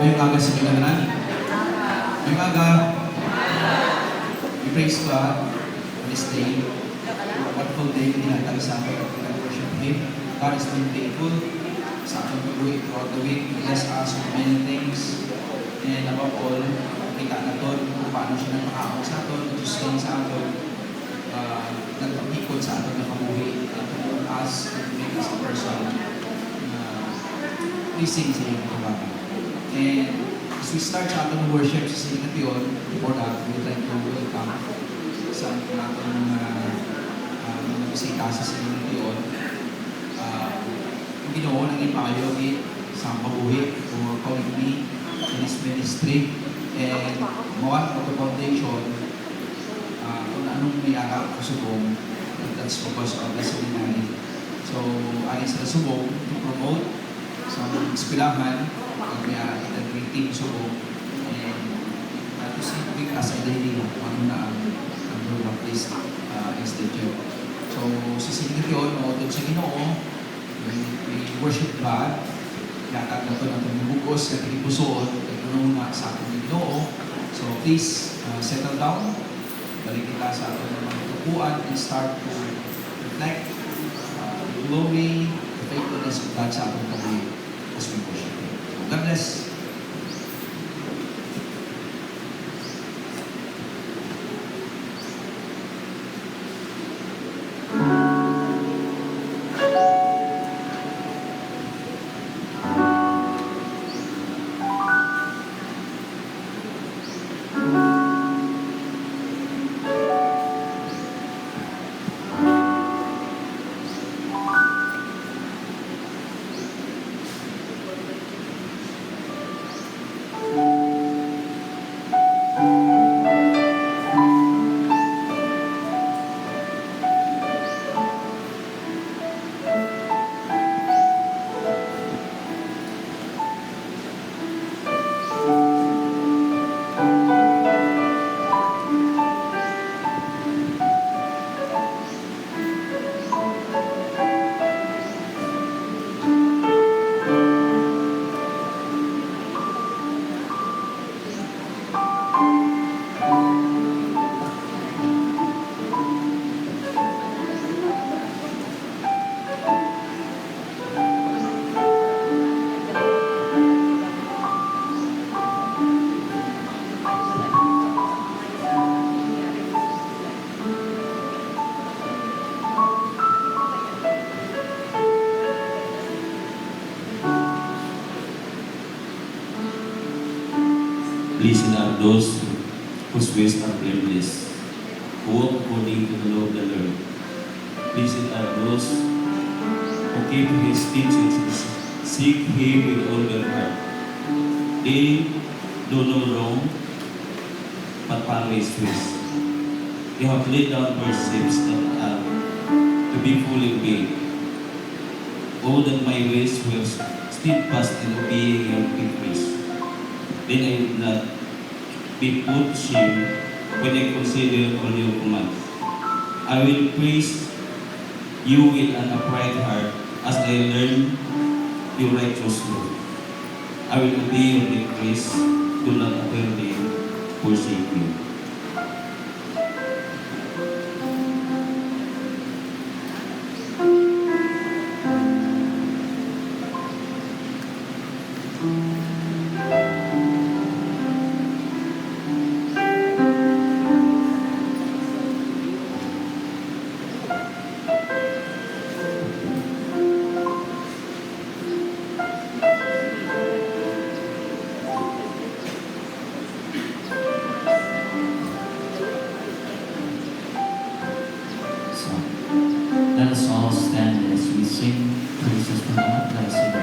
Ngayong aga sa kailangan. Ngayong aga. We praise God for this day. Wonderful day na dinatag sa akin at worship Him. God has been faithful sa ating pag-uwi throughout the week. He bless us with many things. And above all, kita na to kung paano siya nagpakaon sa atin, sustain sa atin, nagpapikot sa atin na kabuhi, to us, and make us a person na pleasing sa iyong kabaga. And as we start sa ating worship sa Sinigation, before that, we would like to welcome sa ating mga bisita sa Sinigation. Ang Ginoo nang ipayo sa kabuhi for calling me in His ministry. And mawat of the foundation kung anong mayara ko subong, that's focus on the seminary. So, aling sila subong to promote sa eskwelahan ang mayara integrating subong and to see as a daily kung ano na ang role of this institute. So, sa Sinigation, mautod sa Ginoo, we worship God, yatag na ito natin bubukos at ipusoon at ununa sa ating Ginoo. So please settle down, balik kita sa ating mga tupuan and start to reflect the glory, the faithfulness of God sa ating kabuhi as we worship Him. God bless. Blessed are those whose ways are blameless, who walk according to the law of the Lord. Blessed are those who keep His teachings, seek Him with all their heart. They do no wrong, but follow His ways. They have laid down precepts that are to be fully obeyed. Oh, that my ways were steadfast in obeying Your decrees. Then I would not be put to shame when I consider all Your commands. I will praise You with an upright heart as I learn Your righteous law. I will obey Your decrees, do not utterly forsake Me. Let us all stand as we sing praises to God. Let us sing the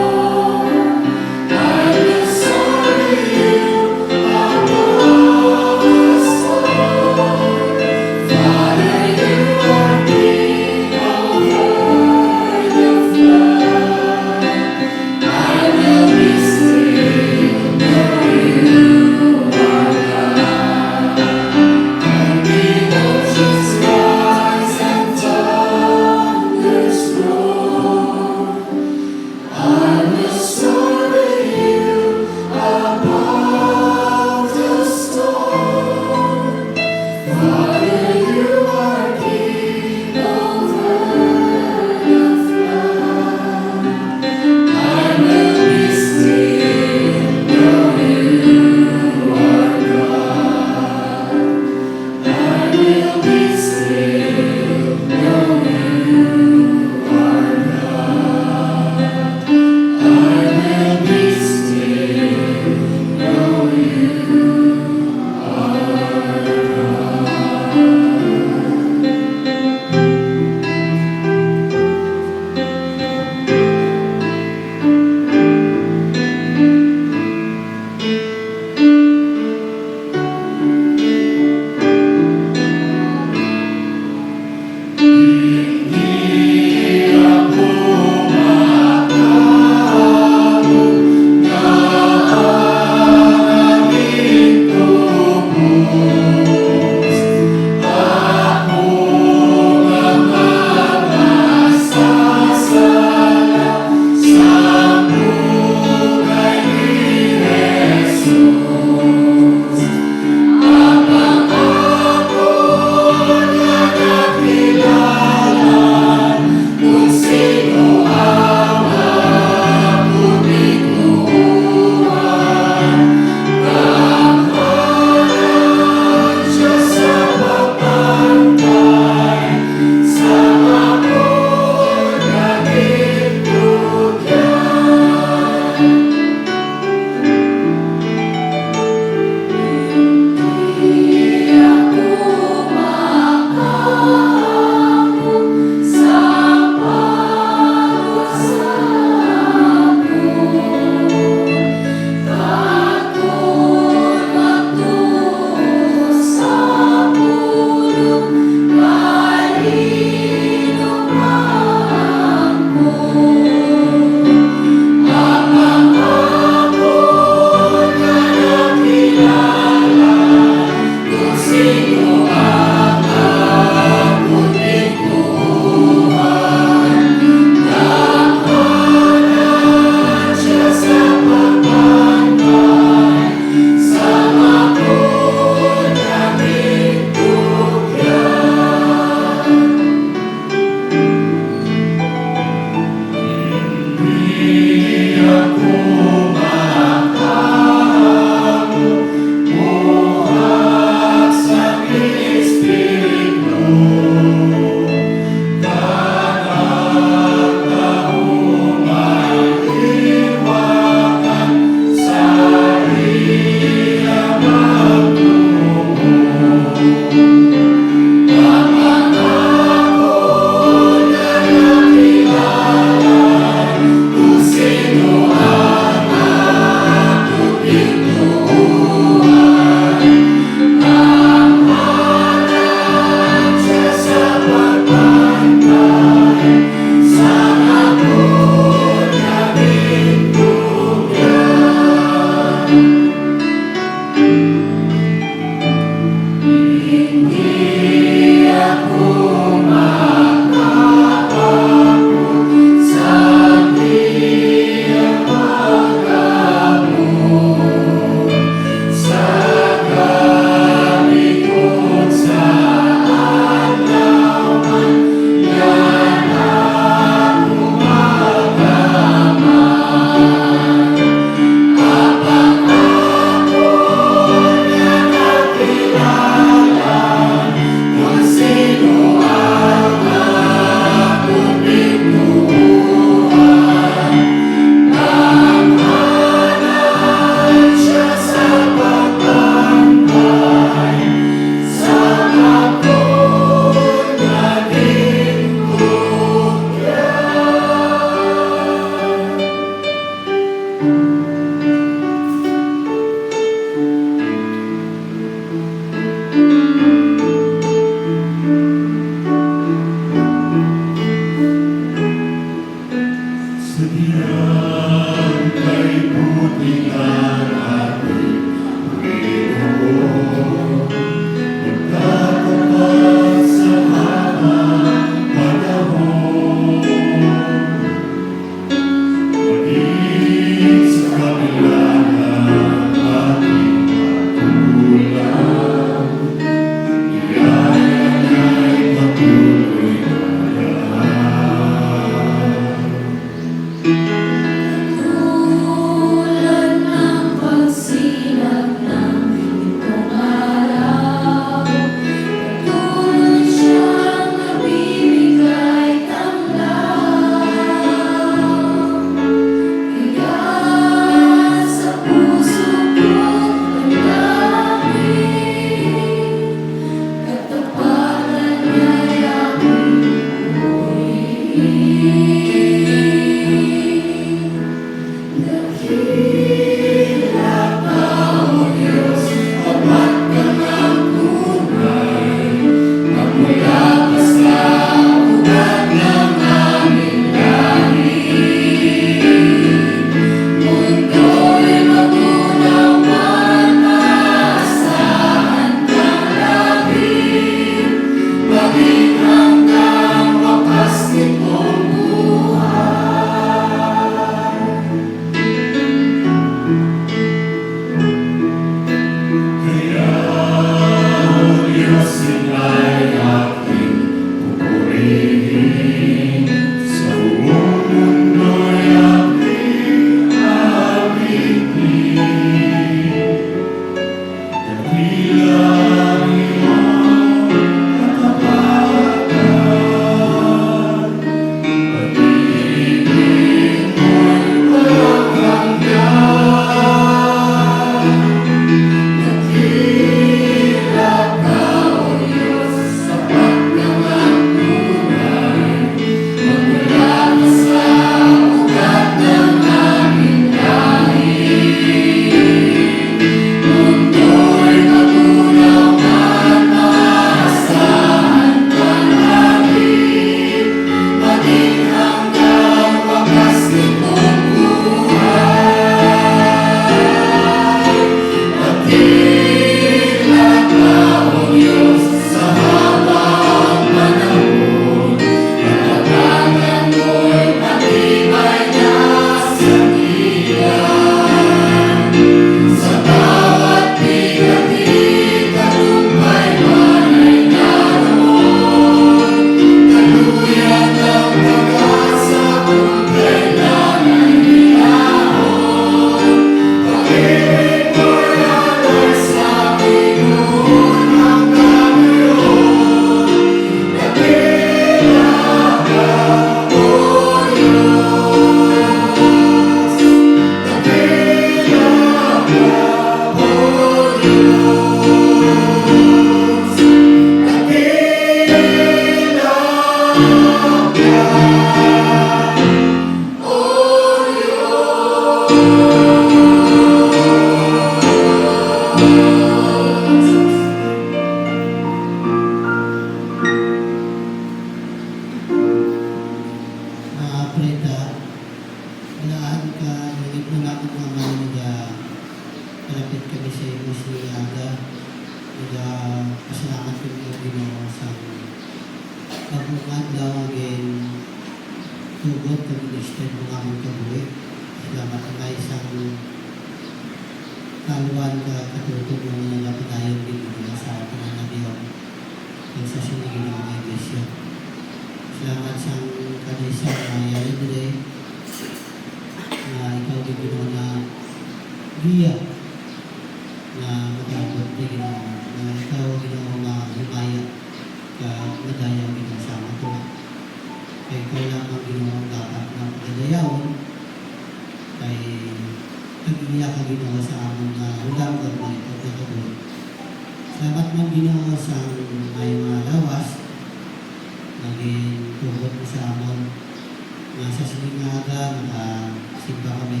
Simba kami.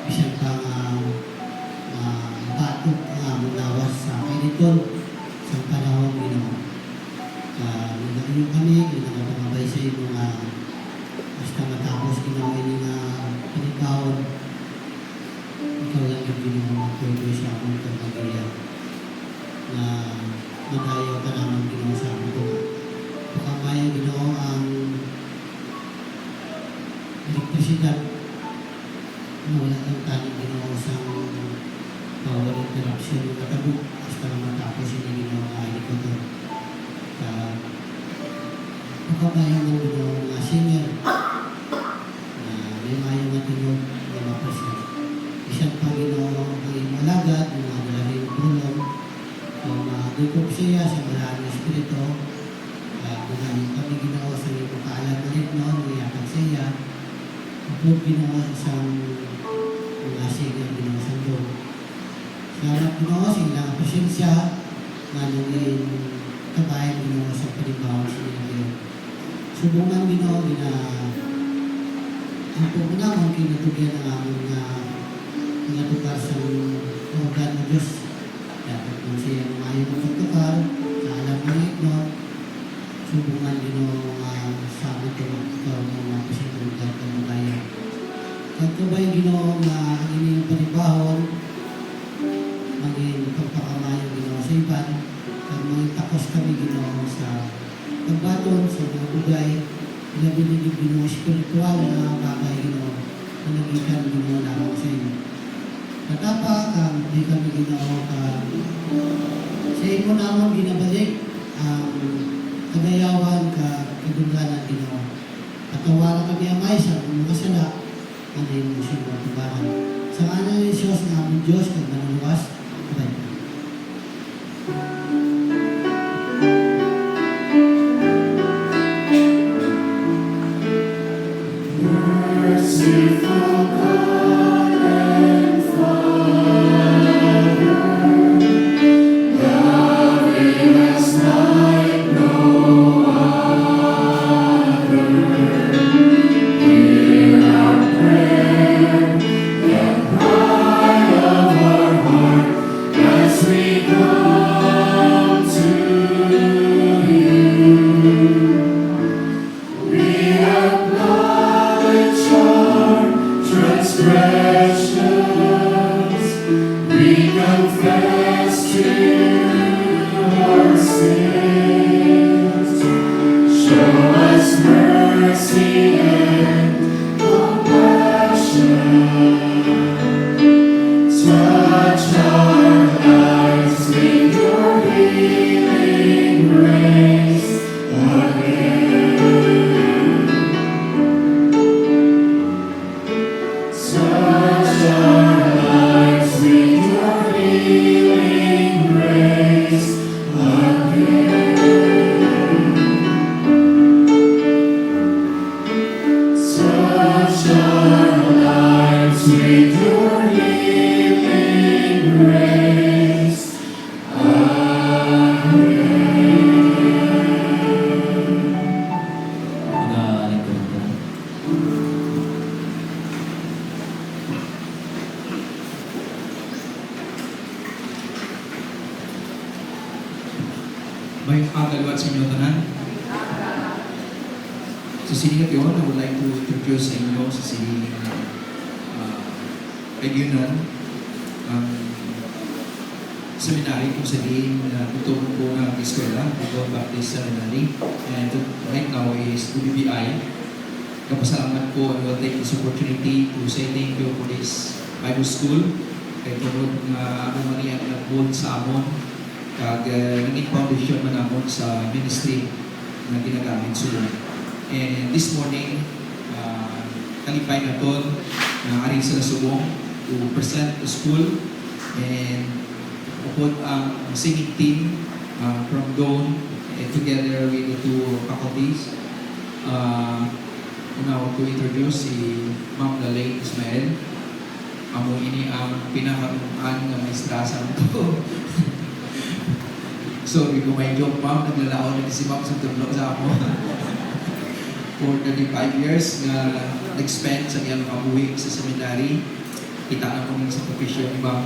Bisa lingkod sa panahon Ginoo. Nagayon kami, ginagabay sa inyo nga basta matapos Ginoo ini nga panibawon. Ikaw lang yung Ginoo magpapay sa among pagpagaya na madayo ka naman Ginoo sa among tunga. Pakamaya Ginoo ang elektrisidad na wala kang tanig Ginoo sa bawal interruption ng katabok hasta na matapos ini Ginoo nga helicopter. Pakamaya ng Ginoo nga singer na may mayo nga tinog na mapresyon. Isang pa Ginoo ang iyong alagad, ang mga dalawang tulong, kung magigop siya sa maraming espiritu, magaling kami Ginoo sa iyong pagkaalam ulit noon, ngayakan siya, upod Ginoo sa mga singer Ginoo sa Diyos. Salamat Ginoo sa ilang pasensya, nga naging kabayan Ginoo sa panibawang sa inyo. Subungan Ginoo na ang pumunamang kinatugyan ng aming mga tukar sa organ ng Diyos. Dapat kung siya maayon ng pagtukar, sa alam ng ito, subungan Ginoo sa amin ikaw ng mga pasintulugan ng mga Kagkabay Ginoo nga ang inyong panibahon, maging pagpakamayo Ginoo sa iban, at maging takos kami Ginoo sa pagbaton sa mga bugay, pinabilinig Ginoo spiritual na bagay Ginoo, na nagikan Ginoo lamang sa inyo. Natapa kang di kami Ginoo sa imo namang ginabalik ang kagayawan kadungganan Ginoo. Patawaran kami amay sa mga sala, ang iyong siya tubaran. Sa ngalan ni Diyos na aming Diyos, kag manuluwas, amen. Merciful God and Father, loving us like no other, hear our prayer, the cry of our heart as we come to you. We acknowledge our transgressions. We confess to you our sins. Show us mercy and compassion. Touch our lives with your healing grace again. Touch our lives with your healing grace again. Touch our lives with your healing grace Mag-aalingkod ka. May pagkalwat sa inyo tanan. Sa siningat yun, I would like to introduce sa inyo sa siningat regional ang seminary kung saan tutulong ko ng eskwela, Bicol Baptist Seminary, and right now is UBBI. Kapasalamat ko, I will take this opportunity to say thank you for this Bible School. Kaya tulog nga ang maniyan nag-hold sa amon, kag naging foundation man amon sa ministry na ginagamit sulong. And this morning, kalipay na to na aring sa subong to present the school and upod ang singing team from Dawn and together with the two faculties. Una ko introduce si Ma'am Lalay Ismael. Amo ini ang pinakamuan ng maestrasa nito. Sorry kung may joke, Ma'am. Naglalaon na si Ma'am sa tulog sa ako. For 35 years na nag-spend sa iyang kabuhi sa seminary. Kita na kami sa profesyon ni Ma'am.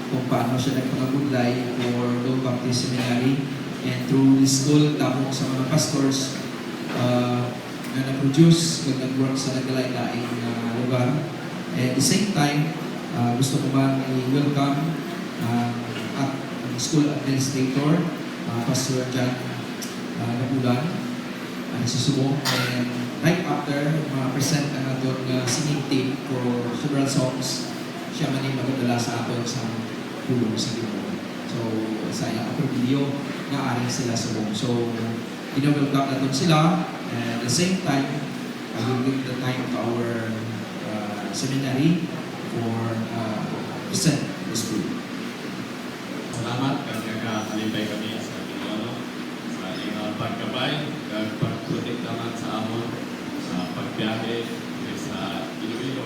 kung paano siya nagpangabudlay for Dole Baptist Seminary. And through this school, tapos sa mga pastors na nag-produce, nag-work sa naglain-laing lugar. And at the same time, gusto ko man i-welcome at school administrator, Pastor John Nabulan, sa Subo. And right after, present na doon singing team for several songs, siya man yung magdala sa atin sa tulong sa Ginoo. So, sa upper video, naaring sila sa buong. So, welcome na doon sila. And at the same time, I will give the time to our seminary for present the school. Salamat kang nagkalipay kami sa Ginoo sa iyong pagkabay kag pagprotek naman sa amon sa pagbiyahe sa Iloilo.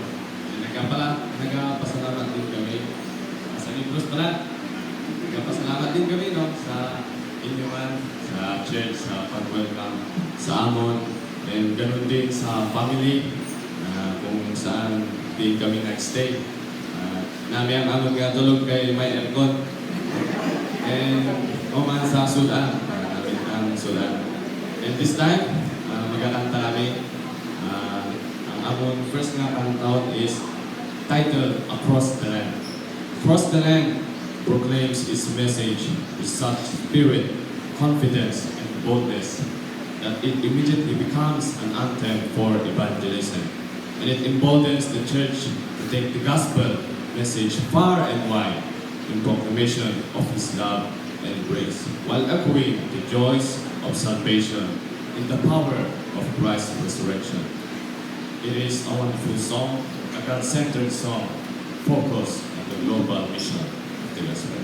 Nagapasalamat din kami sa Negros pala. Nagapasalamat din kami sa inyong sa church sa pag-welcome sa amon and ganun din sa family kung saan din kami nag-stay. Nami ang amon nga tulog kay may aircon. And oman sa Sudan, namin ang Sudan. And this time, magkakanta kami. Ang amon first nga kantaon is titled Across the Land. Across the Land proclaims its message with such spirit, confidence, and boldness that it immediately becomes an anthem for evangelism. And it emboldens the church to take the gospel message far and wide in proclamation of His love and grace, while echoing the joys of salvation in the power of Christ's resurrection. It is a wonderful song, a God-centered song, focused on the global mission of the gospel.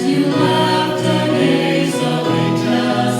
You left an age of ages.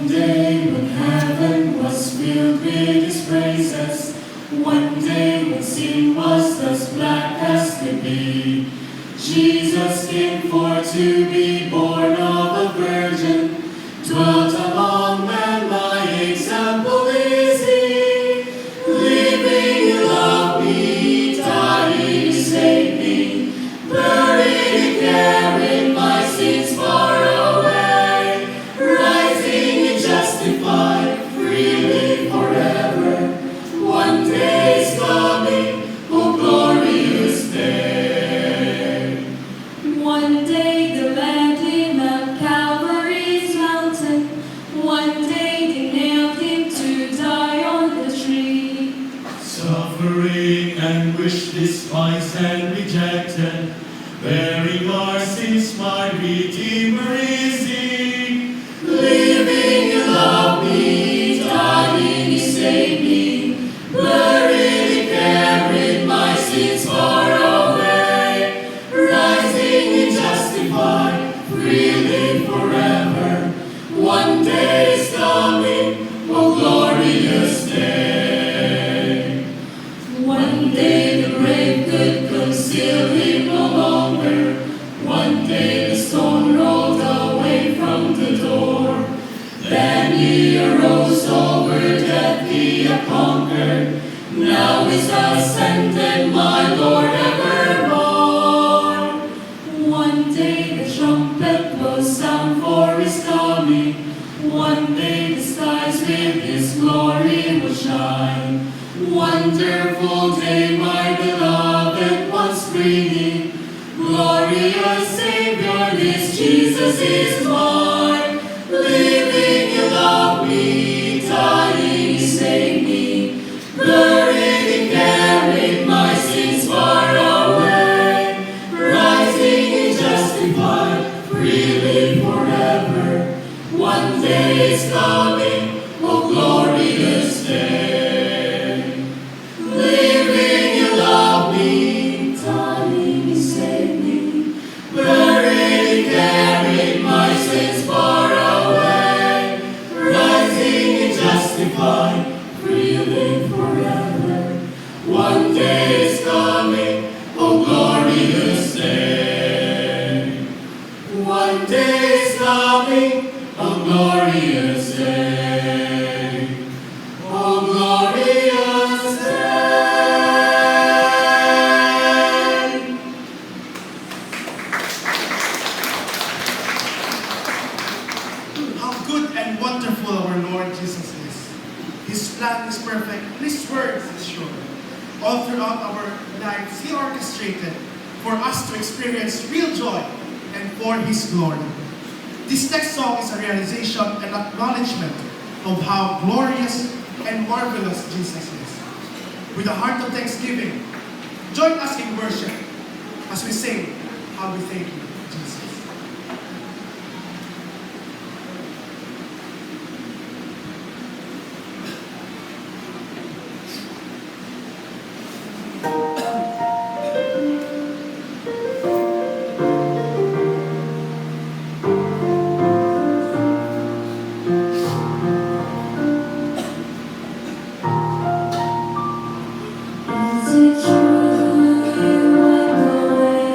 day when heaven was filled with His praises, one day when sin was as black as could be, Jesus came for to be born of a virgin, dwelt among men, my example is He. Living in love me, dying to save me, buried and carried my sins far away, rising and justified freely forever. One day is coming, oh glorious day. One day they led him up Calvary's mountain. One day they nailed him to die on the tree. Suffering, anguish, despised and rejected, bearing our sins, my Redeemer is He. Living in love me, dying He saved me, buried and carried my sins far away, rising and justified freely forever. One day is coming, oh glorious day. One day the grave could conceal Him no longer. One day the stone rolled away from the door. Then He arose over death, He had conquered. Now is ascended, my Lord evermore. One day the trumpet will sound for His coming. One day the skies with His glory will shine. Wonderful day, my beloved ones bringing. Glorious Savior, this Jesus is mine. Living you love me, dying you save me, buried and carried my sins far away, rising and justified freely forever. One day is coming, oh glorious day. Living you love me, dying you save me, buried and carried my sins far away, rising and justified freely forever. One day is coming, oh glorious day. One day is coming, oh glorious day. Oh glorious day. How good and wonderful our Lord Jesus is. His plan is perfect, and His word is sure. All throughout our lives, He orchestrated for us to experience real joy and for His glory. This next song is a realization and acknowledgement of how glorious and marvelous Jesus is. With a heart of thanksgiving, join us in worship as we sing, How We Thank You, Jesus. Is it true you are the way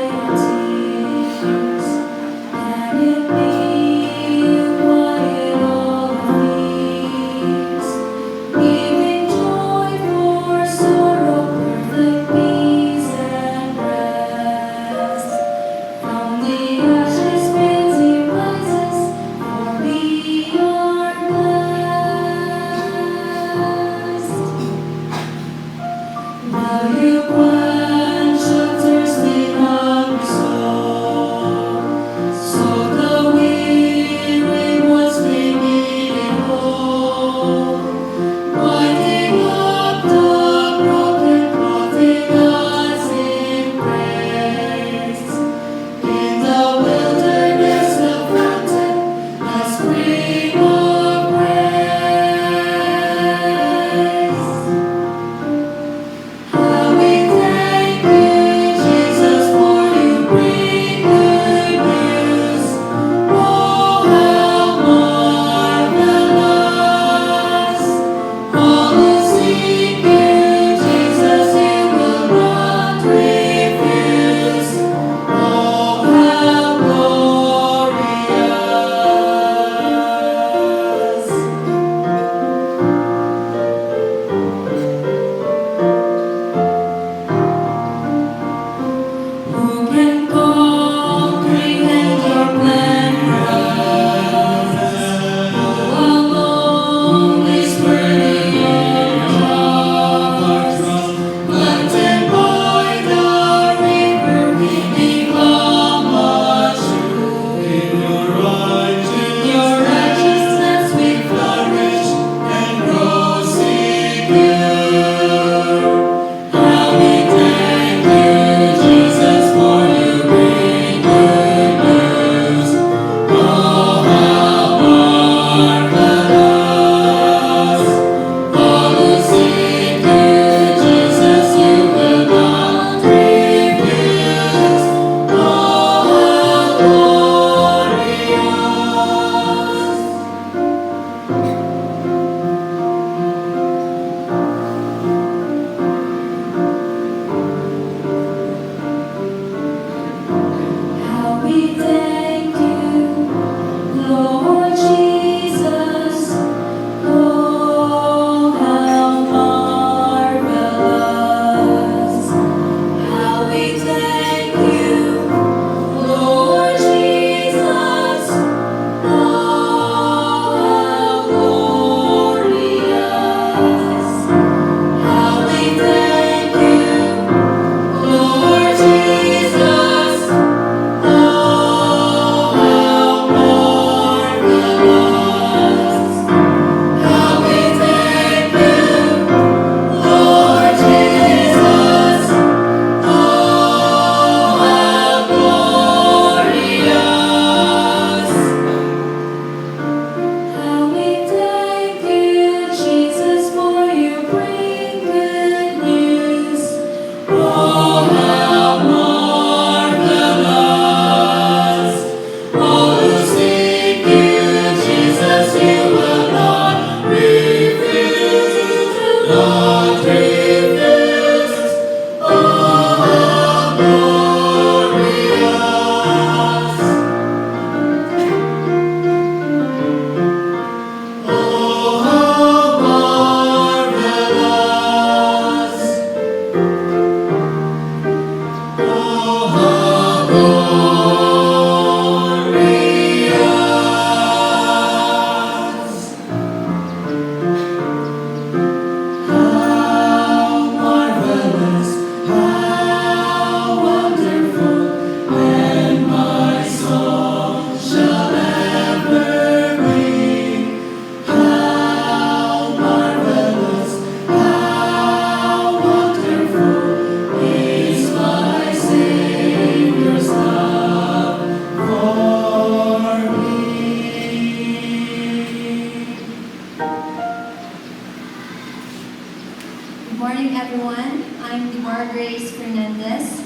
morning, everyone. I'm Deborah Grace Fernandez.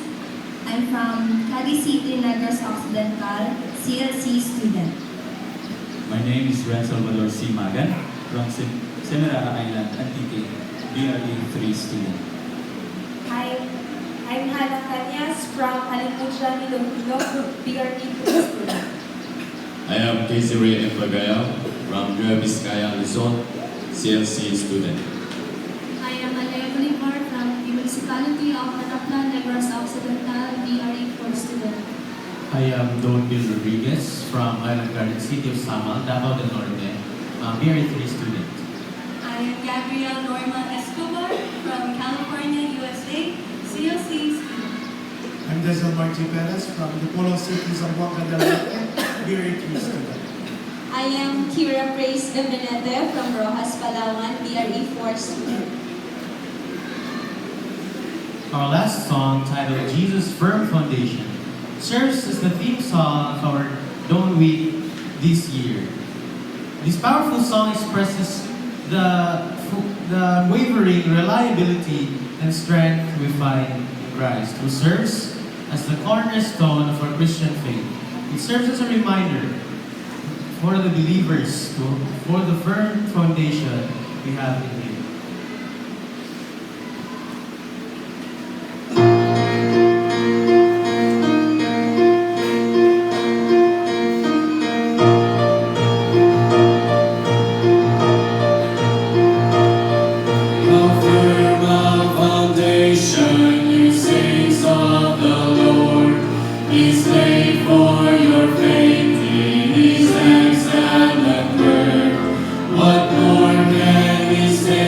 I'm from Cali City, Negros Occidental, CLC student. My name is Ren Salvador C. Magan from Semirara Island, Antique, BRE 3 student. Hi, I'm Hannah Kanyas from Alimuja, Iloilo, BRE 2 student. I am Casey Ray Eflagaya from Nueva Vizcaya, Luzon, CLC student. I am Alea Bolivar from the Municipality of Manapla, Negros Occidental, BRE 4 student. I am Don Bill Rodriguez from Island Garden City of Samal, Davao del Norte, BRE 3 student. I am Gabrielle Norma Escobar from California, USA, CLC student. I'm Desel Marty Perez from the Polo City, Zamboanga del Norte, BRE 3 student. I am Kira Praise Gaminete from Rojas, Palawan, BRE 4 student. Our last song, titled Jesus' Firm Foundation, serves as the theme song of our Dawn Week this year. This powerful song expresses the unwavering reliability and strength we find in Christ, who serves as the cornerstone of our Christian faith. It serves as a reminder for the believers for the firm foundation we have in Him. How firm a foundation, you saints of the Lord, is laid for your faith in His excellent word. What more can we say?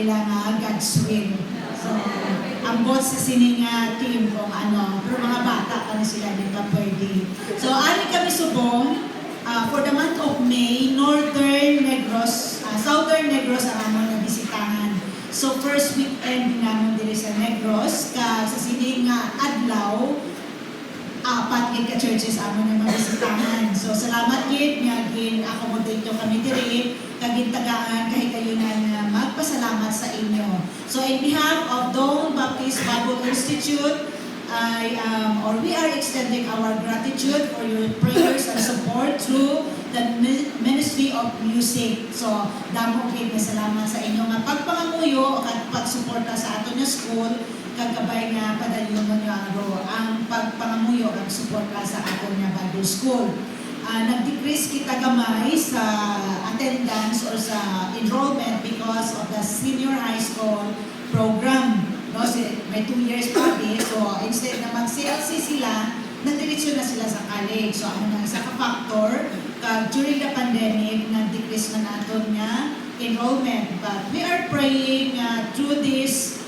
nila nga God's will. So, ang boss sa sining team kung ano, pero mga bata pa na sila din pa pwede. So, ani kami subong, for the month of May, Northern Negros, Southern Negros ang among nabisitahan. So, first weekend namin diri sa Negros, sa sining adlaw, apat gid ka churches amon na mabisitahan. So salamat gid nga gin-accommodate nyo kami diri kagin tagaan kahit kayo na magpasalamat sa inyo. So in behalf of Dawn Baptist Bible Institute, we are extending our gratitude for your prayers and support through the Ministry of Music. So damo gid nga salamat sa inyo nga pagpangamuyo at pagsuporta sa ato nga school kagabay nga padalyon mo nyo ang pagpangamuyo at suporta sa aton nga Bible School. Nag-decrease kita gamay sa attendance or sa enrollment because of the senior high school program. No, may 2 years pa din. So instead na mag-CLC sila, nagdiretso na sila sa college. So ang isa ka factor, during the pandemic, nag-decrease na naton nga enrollment. But we are praying through this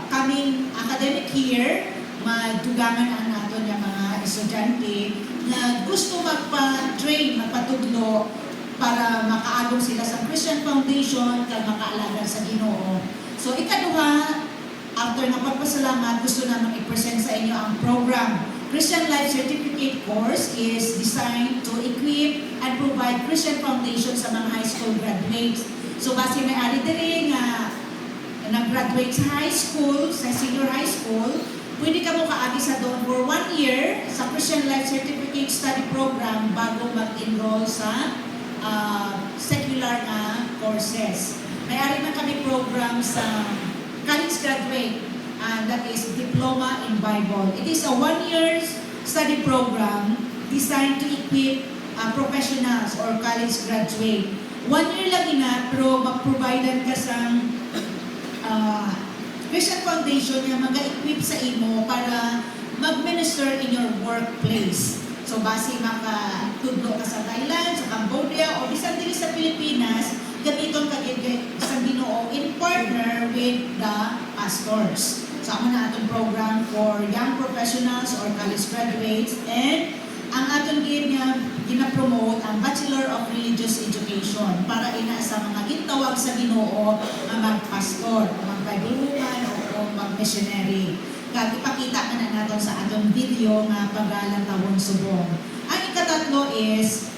coming academic year, madugangan ang nato niya mga estudyante na gusto magpa-train, magpatudlo para makaagom sila sa Christian Foundation kag makaalaga sa Ginoo. So ikaduha, after na pagpasalamat, gusto naman i-present sa inyo ang program. Christian Life Certificate course is designed to equip and provide Christian Foundation sa mga high school graduates. So base may ari diri nga nag-graduate sa high school, sa senior high school, pwede ka mo kaagi sa doon for 1 year sa Christian Life Certificate Study Program bago mag-enroll sa secular na courses. May-ari na kami program sa college graduate, and that is Diploma in Bible. It is a 1 year study program designed to equip professionals or college graduate. 1 year lang ina, pero mag-providean ka sa Christian Foundation nga mag-equip sa imo para mag-minister in your workplace. So base makatudlo ka sa Thailand, sa Cambodia, o bisan dili sa Pilipinas, gamiton ka sa Ginoo in partner with the pastors. So amo na atong program for young professionals or college graduates, and ang atong gina-promote ang Bachelor of Religious Education para ina sa mga gitawag sa Ginoo nga mag-pastor, mag-Bibleman o mag-missionary. Kag ipakita na naton sa atong video nga paglalantawon subong. Ang ikatatlo is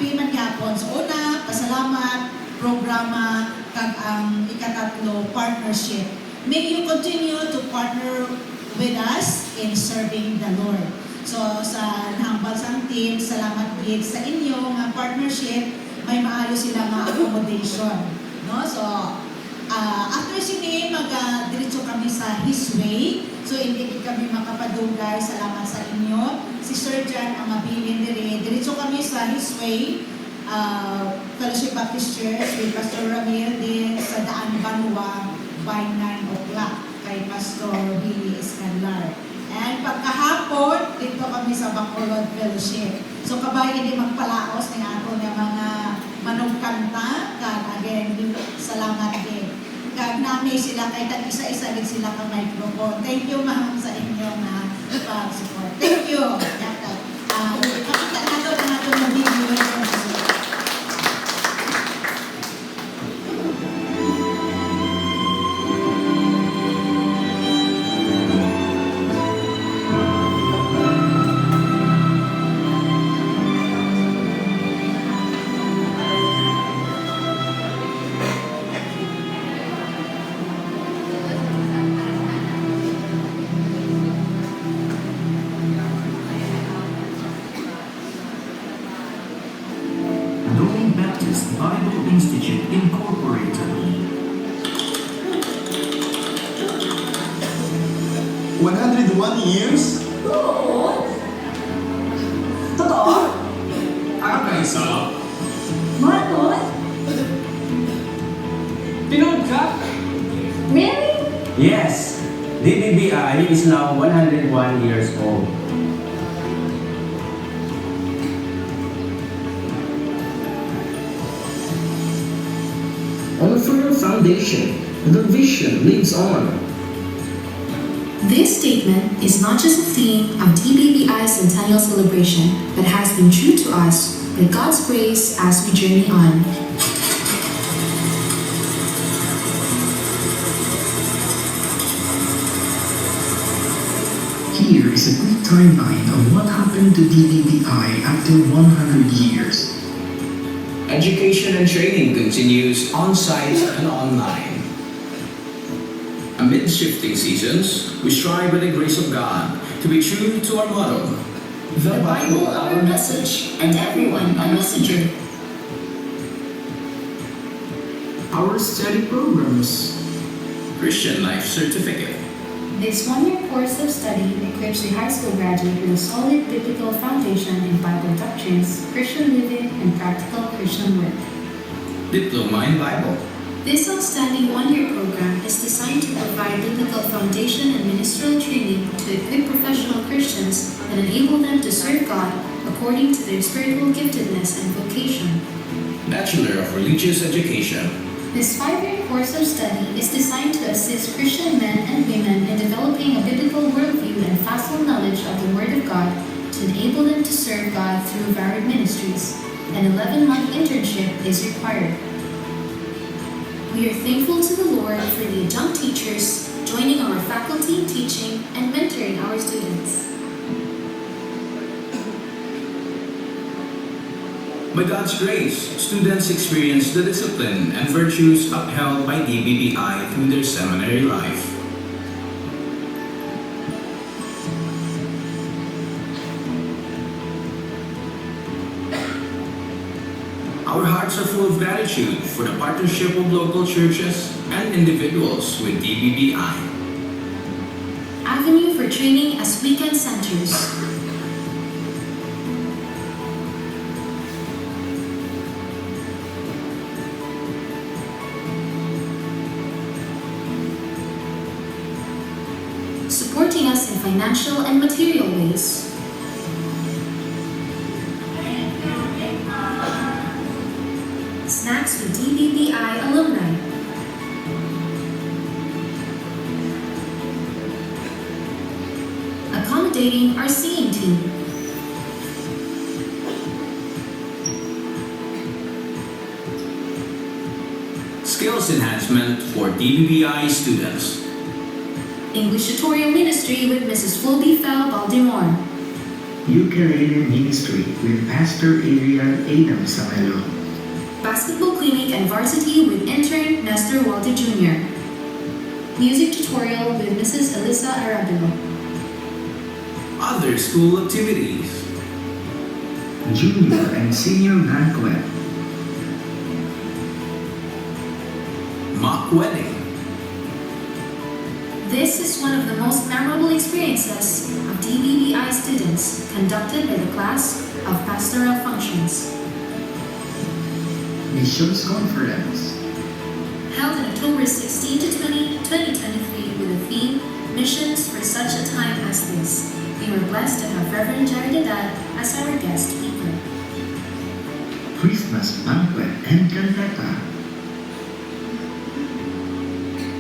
payment yapon. So una, pasalamat, programa, kag ang ikatatlo, partnership. May you continue to partner with us in serving the Lord. So sa Nahambal sang team, salamat gid sa inyo nga partnership, may maayo sila nga accommodation. No? So after sini, mag-diretso kami sa His Way. So hindi kami makapadugay, salamat sa inyo. Si Sir John ang mabilin diri. Diretso kami sa His Way, Fellowship Baptist Church with Pastor Ramil din sa Daan Banwa by 9 o'clock kay Pastor Billy Escandar. And pagkahapon, dito kami sa Bacolod Fellowship. So kabay hindi magpalaos ng ako ng mga manungkanta. Kag again, salamat din. Kag namin sila, kahit isa-isa din sila ka microphone. Thank you ma'am sa inyong pag-support. Thank you. Kapita nato na nato ng video. Dawn Baptist Bible Institute Incorporated. 101 years? Oo. Totoo? Harap ka isa. Marcos? Pinood ka? Really? Yes, DBBI is now 101 years old. Also, foundation, the vision lives on. This statement is not just a theme of DBBI Centennial Celebration, but has been true to us by God's grace as we journey on. Here is a quick timeline of what happened to DBBI after 100 years. Education and training continues on-site and online. Amid shifting seasons, we strive by the grace of God to be true to our motto, The Bible, our message, and everyone a messenger. Our study programs. Christian Life Certificate. This one-year course of study equips the high school graduate with a solid biblical foundation in Bible doctrines, Christian living, and practical Christian work. Diploma in Bible. This outstanding one-year program is designed to provide biblical foundation and ministerial training to equip professional Christians and enable them to serve God according to their spiritual giftedness and vocation. Bachelor of Religious Education. This 5-year course of study is designed to assist Christian men and women in developing a biblical worldview and facile knowledge of the Word of God to enable them to serve God through varied ministries. An 11-month internship is required. We are thankful to the Lord for the adjunct teachers joining our faculty, teaching, and mentoring our students. By God's grace, students experience the discipline and virtues upheld by DBBI through their seminary life. Our hearts are full of gratitude for the partnership of local churches and individuals with DBBI. Avenue for training as weekend centers. Supporting us in financial and material ways. Snacks with DBBI alumni. Accommodating our singing team. Skills enhancement for DBBI students. English tutorial ministry with Mrs. Fulby Fell Baltimore. Ukulele Ministry with Pastor Adrian Adam Samelo. Basketball clinic and varsity with intern Nestor Walter Jr. Music tutorial with Mrs. Elisa Arabilo. Other school activities. Junior and Senior Banquet. Mock wedding. This is one of the most memorable experiences of DBBI students conducted by the class of pastoral functions. Missions Conference. Held on October 16 to 20, 2023 with the theme, Missions for Such a Time as This. We were blessed to have Reverend Jared Haddad as our guest speaker. Christmas Banquet and Cantata.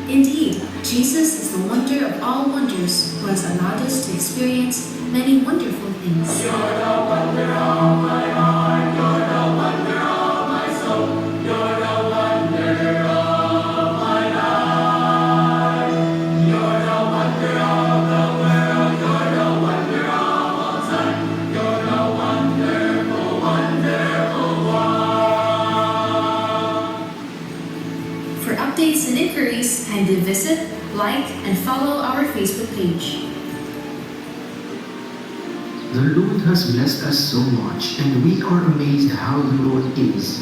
Indeed, Jesus is the wonder of all wonders who has allowed us to experience many wonderful things. You're the wonder of my heart, you're the wonder of my soul, you're the wonder of my life. You're the wonder of the world, you're the wonder of all time, you're the wonderful, wonderful one. For updates and inquiries, kindly visit, like, and follow our Facebook page. The Lord has blessed us so much, and we are amazed how the Lord is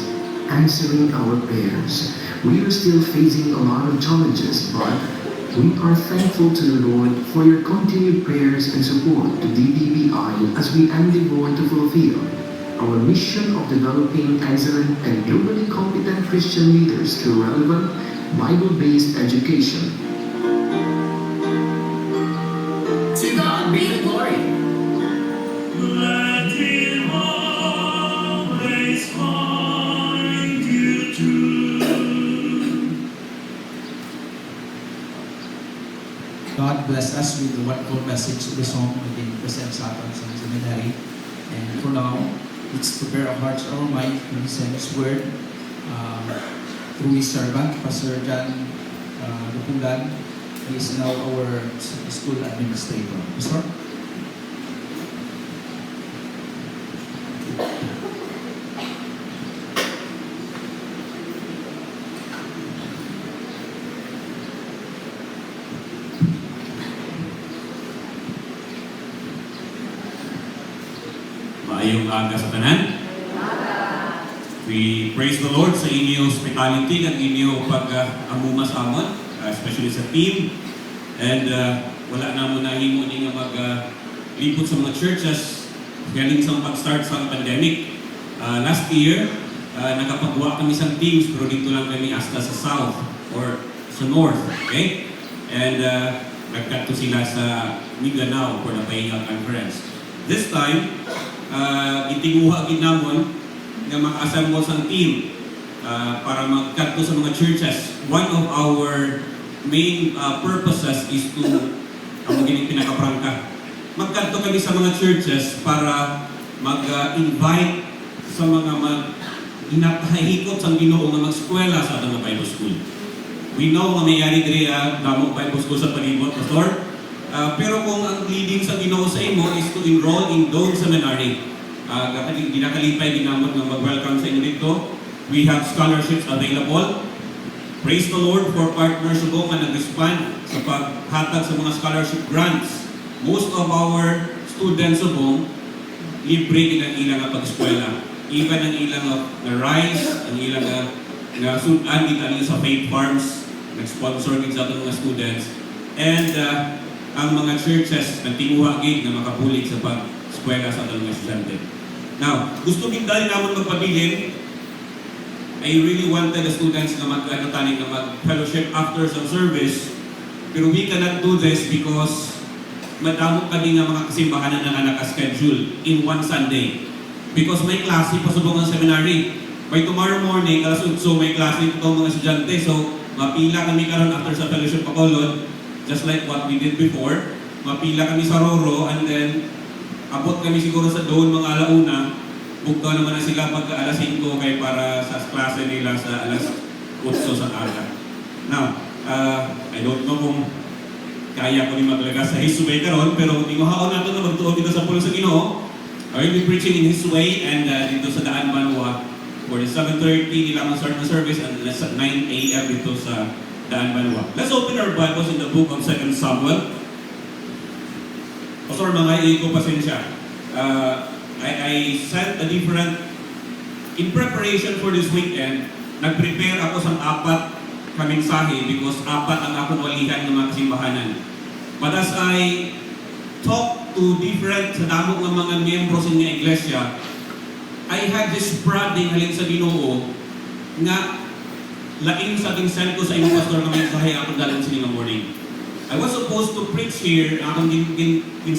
answering our prayers. We are still facing a lot of challenges, but we are thankful to the Lord for your continued prayers and support to DBBI as we endeavor to fulfill our mission of developing excellent and globally competent Christian leaders through relevant, Bible-based education. To God be the glory. Let him always find you true. God bless us with the wonderful message of the song being presented sa atin sa seminary. And for now, let's prepare our hearts, our mind to listen His word through His servant, Pastor John Lupungan. He is now our school administrator. Pastor? Maayong aga sa tanan. We praise the Lord sa inyong hospitality at inyong pag-amuma sa amon, especially sa team. And wala na mo na himo ni nga mag-lipot sa mga churches galing sa pag-start sa pandemic. Last year, nakapagawa kami sa teams pero dito lang kami hasta sa south or sa north. Okay? And nagkadto sila sa Mindanao for the Pahinga Conference. This time, itinguha ginamon nga maka-assemble sa team para magkadto sa mga churches. One of our main purposes is to gining pinakaprangka. Magkadto kami sa mga churches para mag-invite sa mga hinahikot sa Ginoo nga mag-eskwela sa atong Bible School. We know nga mayari diri damo Bible School sa palibot, Pastor. Pero kung ang leading sa Ginoo sa imo is to enroll in Dome Seminary, ginakalipay ginamot nga mag-welcome sa inyo dito. We have scholarships available. Praise the Lord for partners ko nga nag-respond sa paghatag sa mga scholarship grants. Most of our students subong libre ang ilang pag-eskwela. Even ang ilang na rice, ang ilang na sudan dito sa Faith Farms, nag-sponsor din sa mga students. And ang mga churches nagtinguha gid na makapulig sa pag-eskwela sa mga estudyante. Now, gusto din dahil naman magpabilin, I really wanted the students na mag-fellowship after some service, pero we cannot do this because madamot kami nga mga kasimbahanan na naka-schedule in one Sunday. Because may klase pa subong ng seminary. By tomorrow morning, alas 8, may klase itong mga estudyante. So, mapila kami karon after sa fellowship pakolod, just like what we did before. Mapila kami sa Roro, and then abot kami siguro sa doon mga alauna. Bugto naman na sila pagka alas 5 kay para sa klase nila sa alas 8 sa aga. Now, I don't know kung kaya ko ni maglaga sa His way karon, pero tinguhaon nato na magtuon dito sa pulo sa Ginoo. I will be preaching in His way and dito sa Daan Banwa for the 7:30 nila ang start ng service and at 9 a.m. dito sa Daan Banwa. Let's open our Bibles in the book of 2 Samuel. Pastor, mga ko pasensya. I sent a different, in preparation for this weekend, nag-prepare ako sa 4 kaminsahe because 4 ang akong walihan ng mga kasimbahanan. But as I talk to different sa damo ng mga membros ng iglesia, I had this prodding halin sa Ginoo nga laing sa ating send ko sa inyong pastor na mensahe akong dalang sa inyong morning. I was supposed to preach here, akong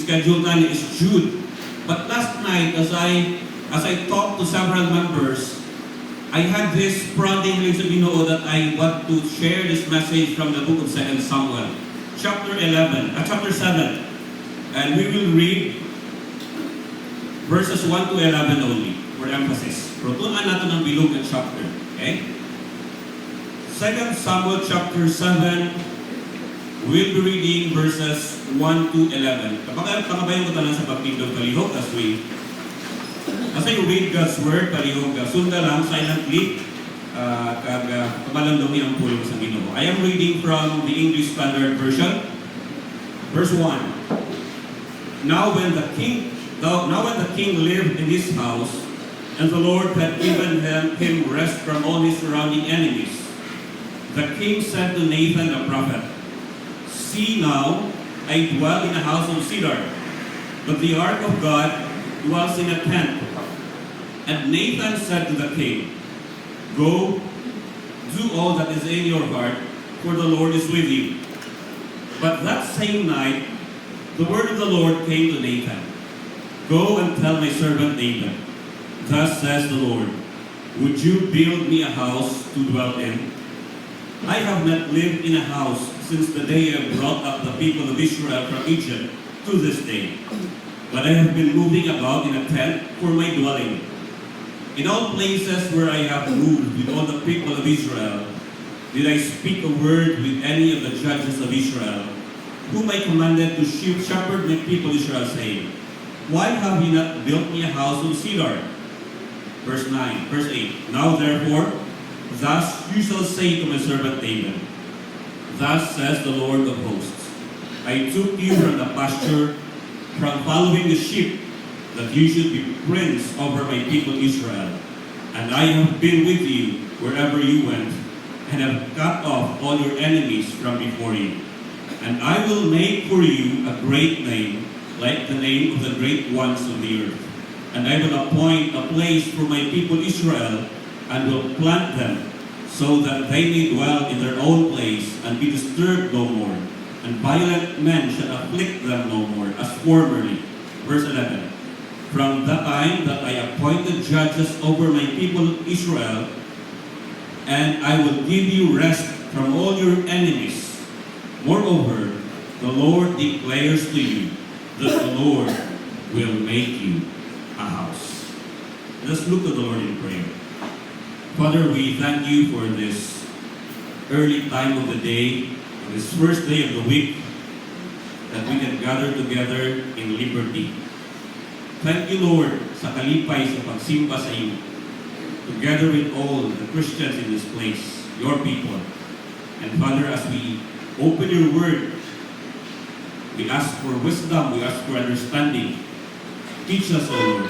schedule na is Jude. But last night, as I talked to several members, I had this prodding halin sa Ginoo that I want to share this message from the book of 2 Samuel, chapter 7. And we will read verses 1 to 11 only, for emphasis. Rotunan natin ang bilog ng chapter. Okay? 2 Samuel chapter 7, we'll be reading verses 1 to 11. Pangabayan ko talang sa pagtindog kalihog as I read God's word, kalihog, sunda lang silently, kabalandong ang pulong sa Ginoo. I am reading from the English Standard Version, verse 1. Now when the king lived in his house, and the Lord had given him rest from all his surrounding enemies, the king said to Nathan the prophet, "See now, I dwell in a house of cedar, but the ark of God dwells in a tent." And Nathan said to the king, "Go, do all that is in your heart, for the Lord is with you." But that same night, the word of the Lord came to Nathan. "Go and tell my servant David, thus says the Lord, would you build me a house to dwell in?" I have not lived in a house since the day I brought up the people of Israel from Egypt to this day. But I have been moving about in a tent for my dwelling. In all places where I have moved with all the people of Israel, did I speak a word with any of the judges of Israel, whom I commanded to shepherd my people Israel, saying, Why have you not built me a house of cedar? Verse 8. Now therefore, thus you shall say to my servant David, Thus says the Lord of hosts, I took you from the pasture, from following the sheep, that you should be prince over my people Israel. And I have been with you wherever you went, and have cut off all your enemies from before you. And I will make for you a great name, like the name of the great ones of the earth. And I will appoint a place for my people Israel, and will plant them, so that they may dwell in their own place, and be disturbed no more. And violent men shall afflict them no more, as formerly. Verse 11. From the time that I appointed judges over my people Israel, and I will give you rest from all your enemies. Moreover, the Lord declares to you that the Lord will make you a house. Let's look to the Lord in prayer. Father, we thank you for this early time of the day, this first day of the week, that we can gather together in liberty. Thank you, Lord, sa kalipay sa pagsimba sa iyo, together with all the Christians in this place, your people. And Father, as we open your word, we ask for wisdom, we ask for understanding. Teach us, O Lord.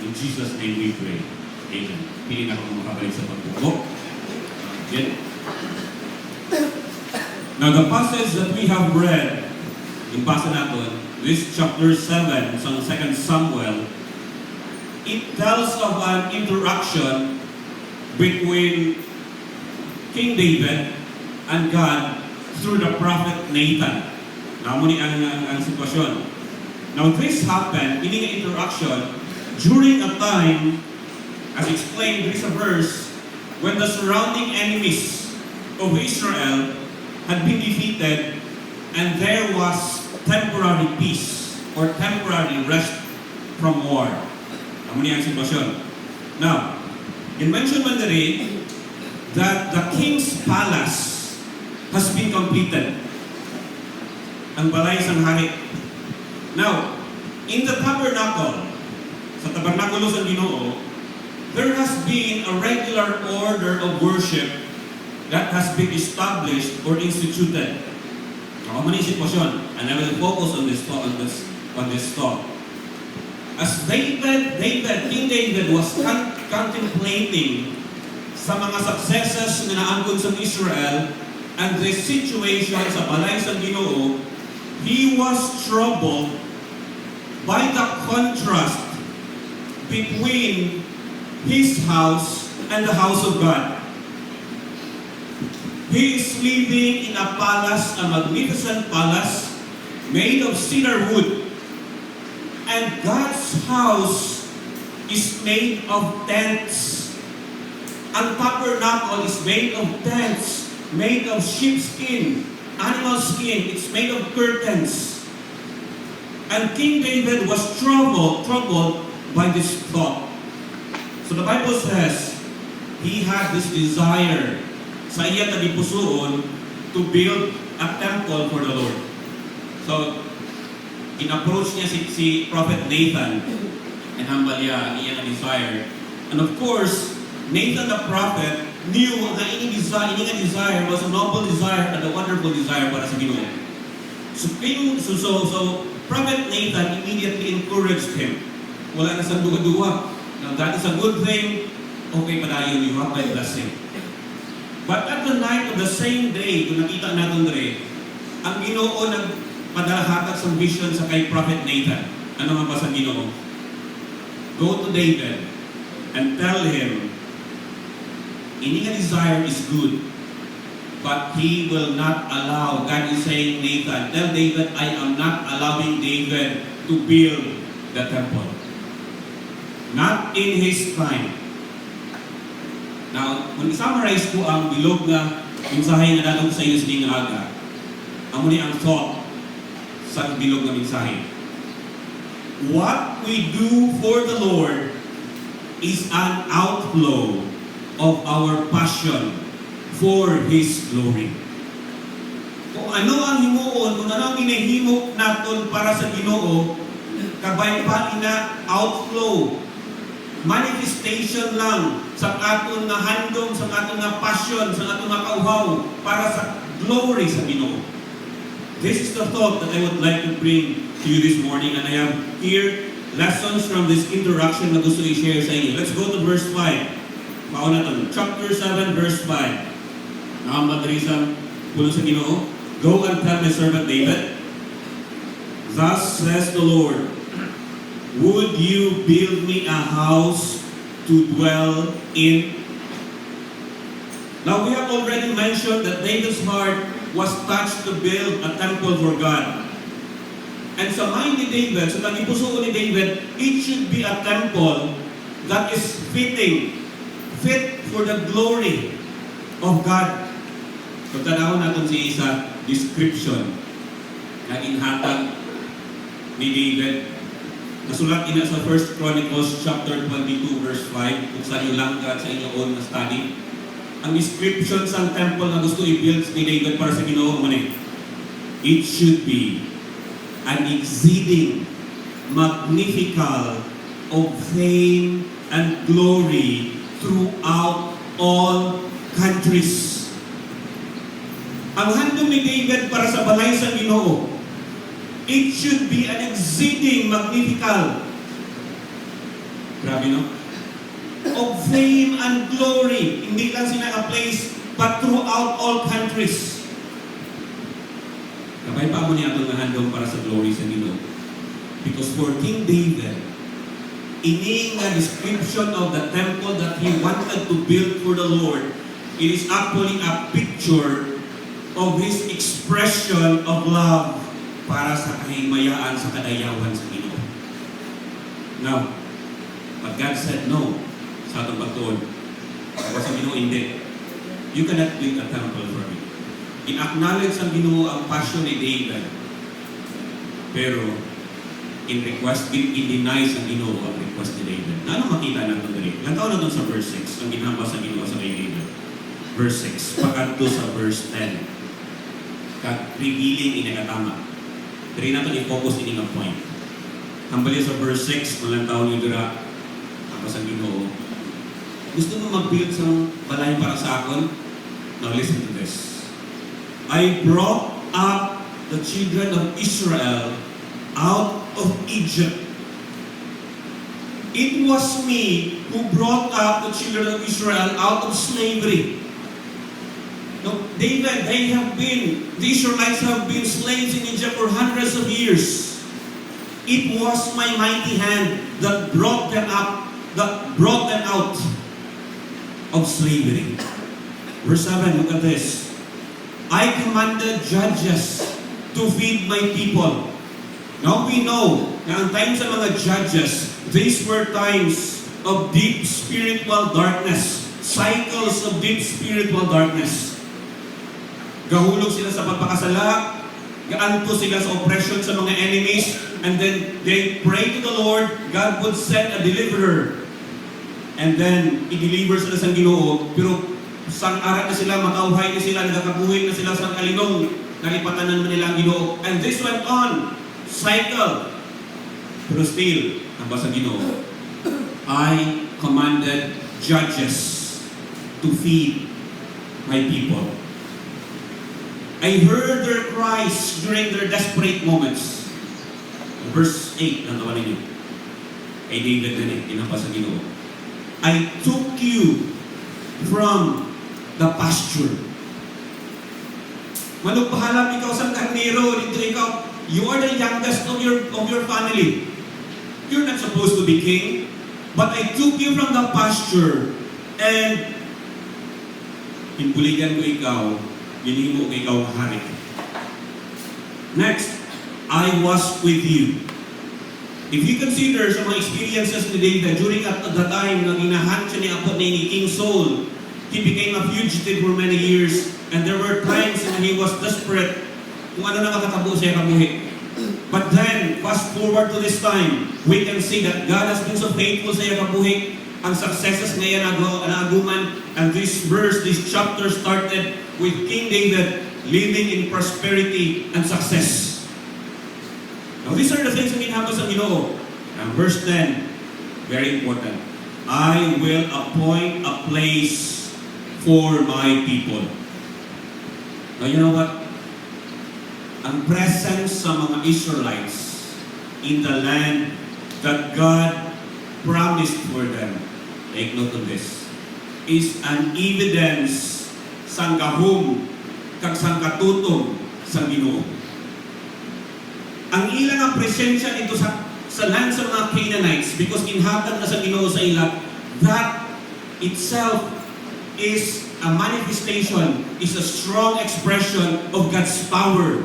In Jesus' name we pray. Amen. Pili na ako makabalik sa pagbuko. Again. Now, the passage that we have read, yung basa natin, this chapter 7 sa 2 Samuel, it tells of an interaction between King David and God through the prophet Nathan. Namo ni ang sitwasyon. Now this happened, ini nga interaction, during a time, as explained, there is a verse, when the surrounding enemies of Israel had been defeated, and there was temporary peace or temporary rest from war. Amo ni ang sitwasyon. Now, in-mention man diri that the king's palace has been completed. Ang balay sang hari. Now, in the tabernacle, sa tabernakulo sa Ginoo, there has been a regular order of worship that has been established or instituted. Ako man yung sitwasyon, and I will focus on this thought. As King David was contemplating sa mga successes na naangkon sa Israel and the situation sa balay sa Ginoo, he was troubled by the contrast between his house and the house of God. He is living in a palace, a magnificent palace, made of cedar wood. And God's house is made of tents. Ang tabernacle is made of tents, made of sheepskin, animal skin. It's made of curtains. And King David was troubled by this thought. So the Bible says, he had this desire sa iya tagipusoon to build a temple for the Lord. So, in-approach niya si Prophet Nathan and hambal niya iya na desire. And of course, Nathan the prophet knew na ini desire was a noble desire and a wonderful desire para sa Ginoo. So Prophet Nathan immediately encouraged him. Wala na sa duwa-duwa. Now that is a good thing. Okay, padayon, you have my blessing. But at the night of the same day, kung nakita natin rin, ang Ginoo nagpadalahatag sa vision sa kay Prophet Nathan. Ano nga ba sa Ginoo? Go to David and tell him, any desire is good, but he will not allow. God is saying, Nathan, tell David, I am not allowing David to build the temple. Not in his time. Now, when i-summarize ko ang bilog na mensahe nga dadong sa iyo sining aga. Amo ni ang thought sa bilog nga mensahe. What we do for the Lord is an outflow of our passion for His glory. Kung ano ang himuon, kung ano ang ginahimo naton para sa Ginoo, kabay pa ina outflow, manifestation lang sa aton nga handom, sa aton nga passion, sa aton nga kauhaw para sa glory sa Ginoo. This is the thought that I would like to bring to you this morning, and I have here lessons from this introduction na gusto i-share sa inyo. Let's go to verse 5. Mauna to. Chapter 7, verse 5. Nakamadrisang puno sa Ginoo. Go and tell my servant David, thus says the Lord, would you build me a house to dwell in? Now we have already mentioned that David's heart was touched to build a temple for God. And sa mind ni David, sa tagipuso ni David, it should be a temple that is fit for the glory of God. Pagtanawon natin si isa, description na inhatag ni David. Nasulat ina sa 1 Chronicles chapter 22 verse 5, kung saan yung langkad sa inyong own na study. Ang description sa temple na gusto i-build ni David para sa Ginoo mo ni, it should be an exceeding magnifical of fame and glory throughout all countries. Ang handom ni David para sa balay sa Ginoo, it should be an exceeding magnifical, grabe no? Of fame and glory. Hindi lang sila a place, but throughout all countries. Kapay pa mo niya itong handom para sa glory sa Ginoo. Because for King David, ini nga description of the temple that he wanted to build for the Lord, it is actually a picture of his expression of love para sa kahimayaan sa kadayawan sa Ginoo. Now, but God said no sa atong pagtuon. Para sa Ginoo, hindi. You cannot build a temple for me. In-acknowledge ang Ginoo ang passion ni David. Pero, in-deny sa Ginoo ang request ni David. Na ano makita natin dali? Lantaw na doon sa verse 6, ang ginhamba sa Ginoo sa kay David. Verse 6, pagkanto sa verse 10. Revealing inakatama. Dari natin i-focus ini nga point. Hambali sa verse 6, malang taon yung dura, ako sa Ginoo. Gusto mo mag-build sa balay para sa akon? Now listen to this. I brought up the children of Israel out of Egypt. It was me who brought up the children of Israel out of slavery. Now, David, the Israelites have been slaves in Egypt for hundreds of years. It was my mighty hand that brought them up, that brought them out of slavery. Verse 7, look at this. I commanded judges to feed my people. Now we know na ang time sa mga judges, these were times of deep spiritual darkness, cycles of deep spiritual darkness. Gahulog sila sa pagpakasala, gaanto sila sa oppression sa mga enemies, and then they pray to the Lord, God would send a deliverer. And then, i-deliver sila sa Ginoo, pero sang arat na sila, makauhay na sila, nagkakabuhay na sila sa kalinong, nalipatan na nila ang Ginoo. And this went on, cycle. Pero still, ang basa Ginoo, I commanded judges to feed my people. I heard their cries during their desperate moments. Verse 8, nantawa ninyo. Kay David din tinapa sa Ginoo. I took you from the pasture. Manugpahalap ikaw sa karnero, dito ikaw, you are the youngest of your family. You're not supposed to be king, but I took you from the pasture and pinbuligan ko ikaw, ginimo ko ikaw hari. Next, I was with you. If you consider sa mga experiences ni David during at the time na ginahan siya ni King Saul, he became a fugitive for many years. And there were times when he was desperate kung ano na makatabo siya kabuhi. But then, fast forward to this time, we can see that God has been so faithful sa iya kabuhi. Ang successes ngayon naaguman. And this verse, this chapter started with King David living in prosperity and success. Now these are the things na ginagawa sa Ginoo. And verse 10, very important. I will appoint a place for my people. Now you know what? Ang presence sa mga Israelites in the land that God promised for them, take note of this, is an evidence sang gahom kag sang katutong sa Ginoo. Ang ilang ang presensya dito sa land sa mga Canaanites, because inhatag na sa Ginoo sa ila, that itself is a manifestation, is a strong expression of God's power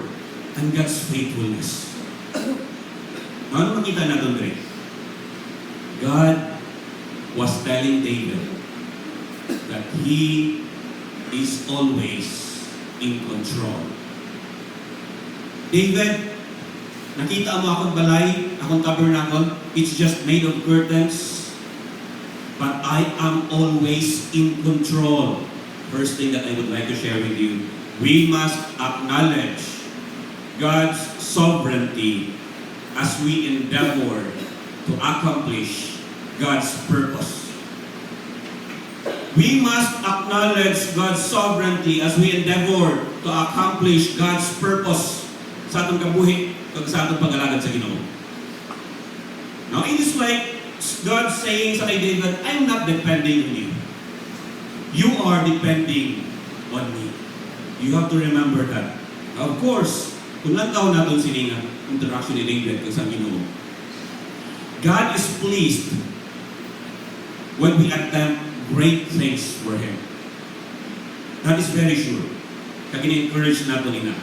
and God's faithfulness. Ano makita natin rin? God was telling David that he is always in control. David, nakita mo akong balay, akong tabernacle, it's just made of curtains, but I am always in control. First thing that I would like to share with you, we must acknowledge God's sovereignty as we endeavor to accomplish God's purpose. We must acknowledge God's sovereignty as we endeavor to accomplish God's purpose sa atong kabuhi kag sa atong pag-alagad sa Ginoo. Now, in this way, God saying sa kay David, I'm not depending on you. You are depending on me. You have to remember that. Now, of course, kung lantaw natin sininga interaction ni David kag sa Ginoo, God is pleased when we attempt great things for Him. That is very sure. Kag in-encourage natin ina.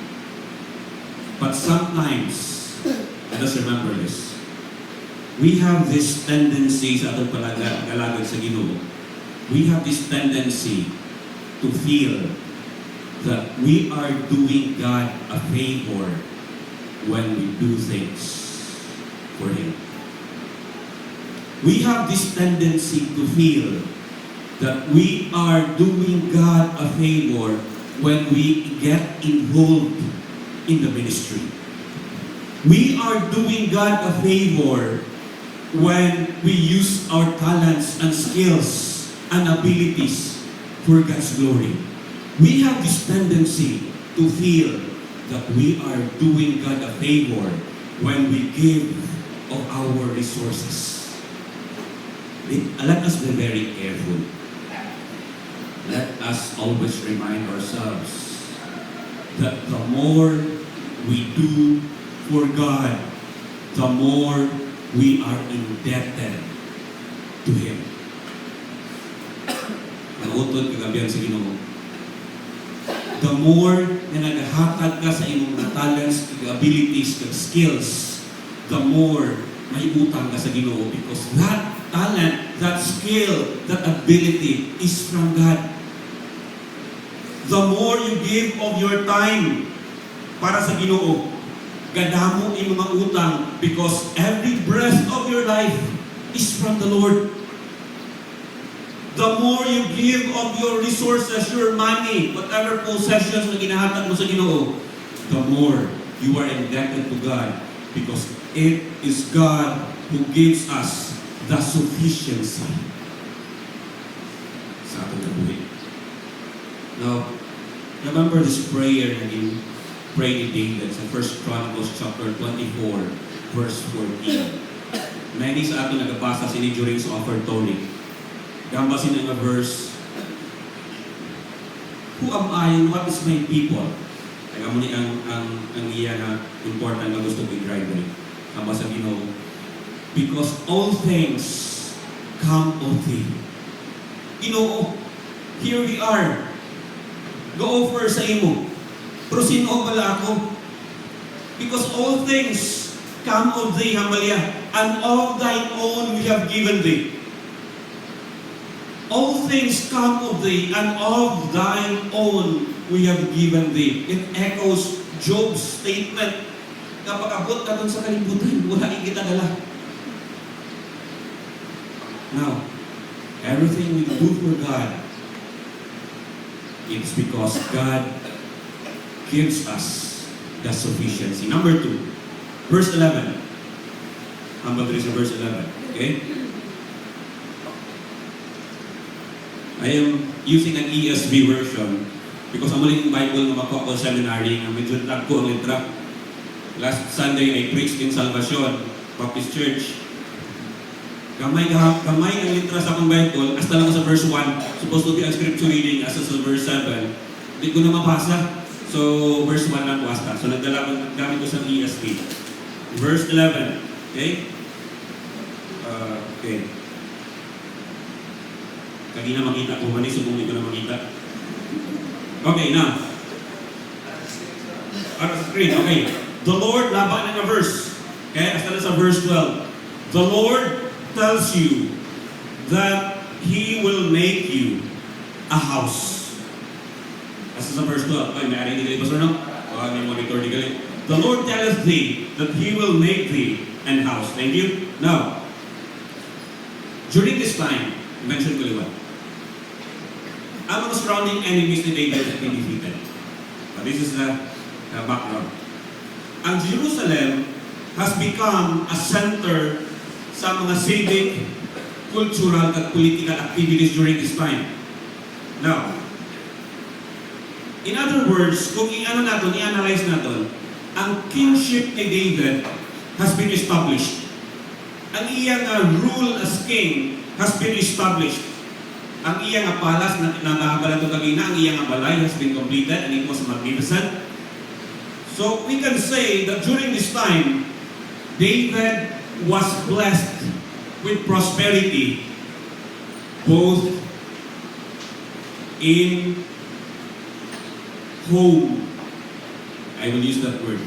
But sometimes, let us remember this, we have this tendency sa atong palagad sa Ginoo. We have this tendency to feel that we are doing God a favor when we do things for Him. We have this tendency to feel that we are doing God a favor when we get involved in the ministry. We are doing God a favor when we use our talents and skills and abilities for God's glory. We have this tendency to feel that we are doing God a favor when we give of our resources. Let us be very careful. Let us always remind ourselves that the more we do for God, the more we are indebted to Him. Ang utod kagabihan sa Ginoo, the more na naghatag ka sa imong mga talents, abilities, skills, the more may utang ka sa Ginoo, because that talent, that skill, that ability is from God. The more you give of your time para sa Ginoo, gadamo imong mga utang, because every breath of your life is from the Lord. The more you give of your resources, your money, whatever possessions na ginahatag mo sa Ginoo, the more you are indebted to God, because it is God who gives us the sufficiency sa atong kabuhi. Now, remember this prayer na pray ni David sa 1 Chronicles chapter 24, verse 14. Many sa ato nagabasa sini during sa offertory. Gambasin ang verse, who am I and what is my people? Kaya mo ni ang iya na important na gusto ko i-drive rin. Gambasa Ginoo, because all things come of Thee. Ginoo, here we are. Go offer sa imo. Pero sino bala ako? Because all things come of Thee, Hamalia, and of Thine own we have given Thee. All things come of Thee, and of Thine own we have given thee. It echoes Job's statement. Kapag abot ka dun sa kalibutan, wala kita dala. Now, everything we do for God, it's because God gives us the sufficiency. Number 2, verse 11. Number 3 sa verse 11. Okay? I am using an ESV version because ang muling Bible na makuha ko sa seminary, medyo lag ko ang letra. Last Sunday, I preached in Salvacion Baptist Church. Gamay ang letra sa akong Bible, hasta lang sa verse 1. Supposed to be ang scripture reading as sa verse 7. Hindi ko na mabasa. So, verse 1 lang ko hasta. So, gamit ko sa ESV. Verse 11. Okay? Okay. Kanina makita ko, manis kung hindi ko na makita. Okay, now. Sa screen, okay. The Lord, laban na verse. Okay, hasta na sa verse 12. The Lord tells you that He will make you a house. Hasta sa verse 12. Okay, may aring hindi Pastor, no? May monitor di galing. The Lord telleth thee that He will make thee an house. Thank you. Now, during this time, mentioned ko liwan, ang mga surrounding enemies ni David have been defeated. This is the background. Ang Jerusalem has become a center sa mga civic, cultural, at political activities during this time. Now, in other words, kung i-analyze natin, ang kingship ni David has been established. Ang iyang rule as king has been established. Ang iyang palace na nababala ito kagina, ang iyang balay has been completed and it was magnificent. So we can say that during this time, David was blessed with prosperity both in home. I will use that word.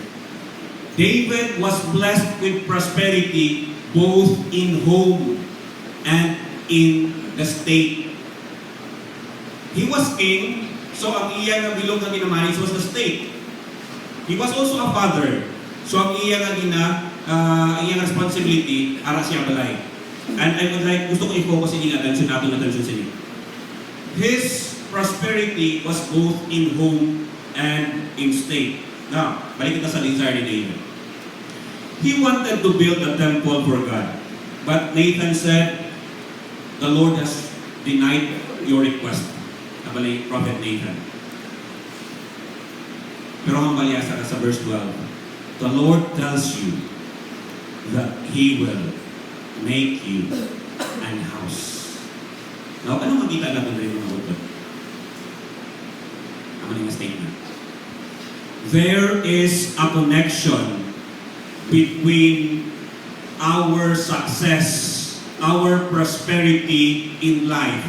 David was blessed with prosperity both in home and in the state. He was king, so ang iyang bilog na ginamanis was the state. He was also a father, so ang iyang responsibility ara siya balay. And I would like, gusto ko i-focus yung attention sa inyo. His prosperity was both in home and in state. Now, balik kita sa desire ni David. He wanted to build a temple for God, but Nathan said, the Lord has denied your request. Nabalay Prophet Nathan. Pero ang baliyasa sa verse 12, the Lord tells you that He will make you an house. Now, ano makita natin rin mga utod? Ang maling statement. There is a connection between our success, our prosperity in life,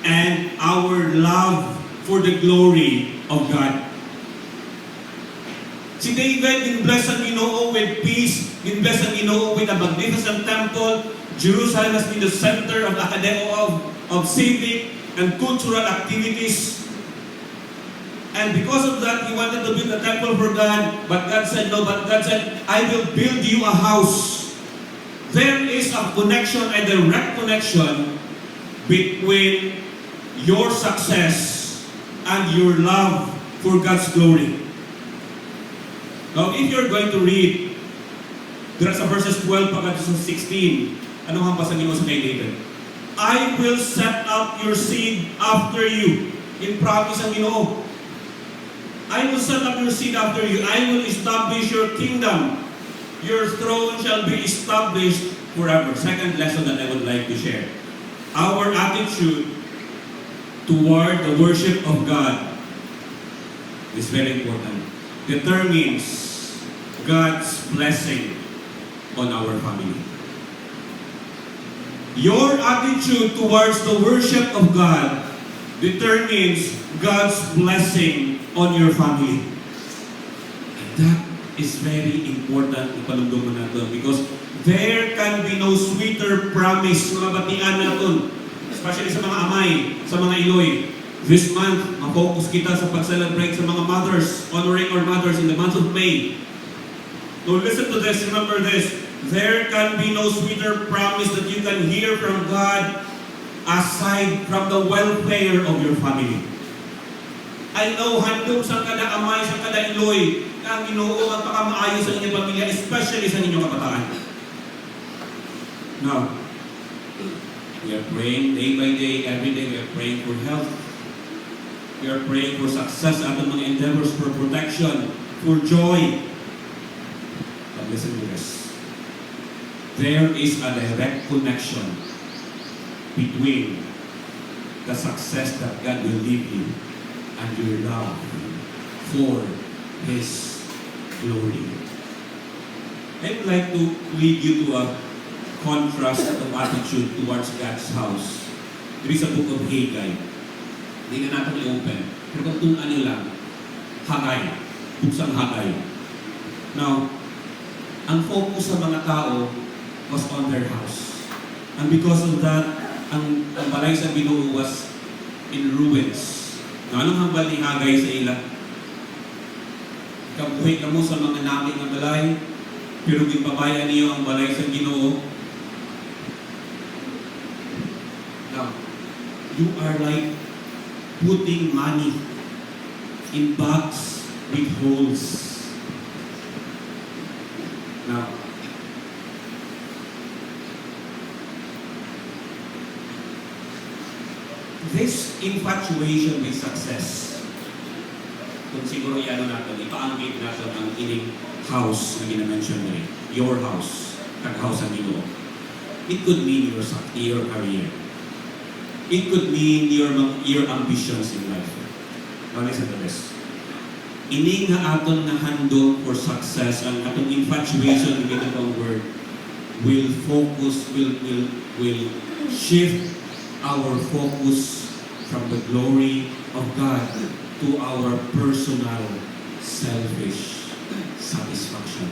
and our love for the glory of God. Si David, in-bless ang Ginoo with peace, in-bless ang Ginoo with a magnificent temple. Jerusalem has been the center of of civic and cultural activities. And because of that, he wanted to build a temple for God, but God said no, but God said, I will build you a house. There is a connection, a direct connection between your success and your love for God's glory. Now, if you're going to read, there are some verses 12 pagkat sa 16, ano ang basa Ginoo sa kay David? I will set up your seed after you. In promise ang Ginoo. I will set up your seed after you. I will establish your kingdom. Your throne shall be established forever. Second lesson that I would like to share. Our attitude toward the worship of God is very important. Determines God's blessing on our family. Your attitude towards the worship of God determines God's blessing on your family. And that is very important ipalugdong natin because there can be no sweeter promise mga batian natin, especially sa mga amay, sa mga iloy. This month, ma-focus kita sa pag-celebrate sa mga mothers, honoring our mothers in the month of May. So listen to this, remember this. There can be no sweeter promise that you can hear from God aside from the welfare of your family. I know, handong sa kada amay, sa kada iloy, ang Ginoo magpakamaayos sa inyong pamilya, especially sa inyong kabataan. Now, we are praying day by day, every day we are praying for health. We are praying for success at mga endeavors, for protection, for joy. But listen to this. There is a direct connection between the success that God will give you and your love for His glory. I would like to lead you to a contrast of attitude towards God's house. There is a book of Haggai. Hindi na natin i-open. Pero kung tunan nyo lang, Haggai. Buksang Haggai. Now, ang focus sa mga tao was on their house. And because of that, ang balay sa Ginoo was in ruins. Now, anong hambal ni Haggai sa ila? Kabuhay ka mo sa mga naming ng balay, pero gipabayan niyo ang balay sa Ginoo. Now, you are like putting money in bags with holes. Now, this infatuation with success, kung siguro i-ano natin, ipa-angkit natin ang ining house na ginamention mo rin, your house, kag-house ang Ginoo. It could mean your career. It could mean your ambitions in life. Now listen to this. Ini nga aton nga handog for success, ang atong infatuation with the word will shift our focus from the glory of God to our personal selfish satisfaction.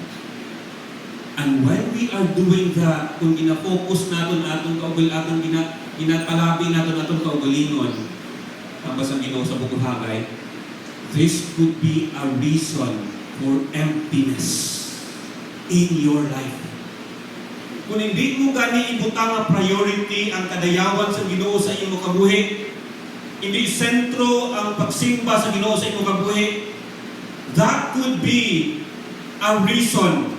And when we are doing that, kung gina-focus natin atong atong ginapalabi natin atong kaugalingon, tapos ang Ginoo sa Book of Haggai, this could be a reason for emptiness in your life. Kung hindi mo gani ibutang ang priority ang kadayawan sa Ginoo sa imong kabuhi, hindi sentro ang pagsimba sa Ginoo sa imong kabuhi, that could be a reason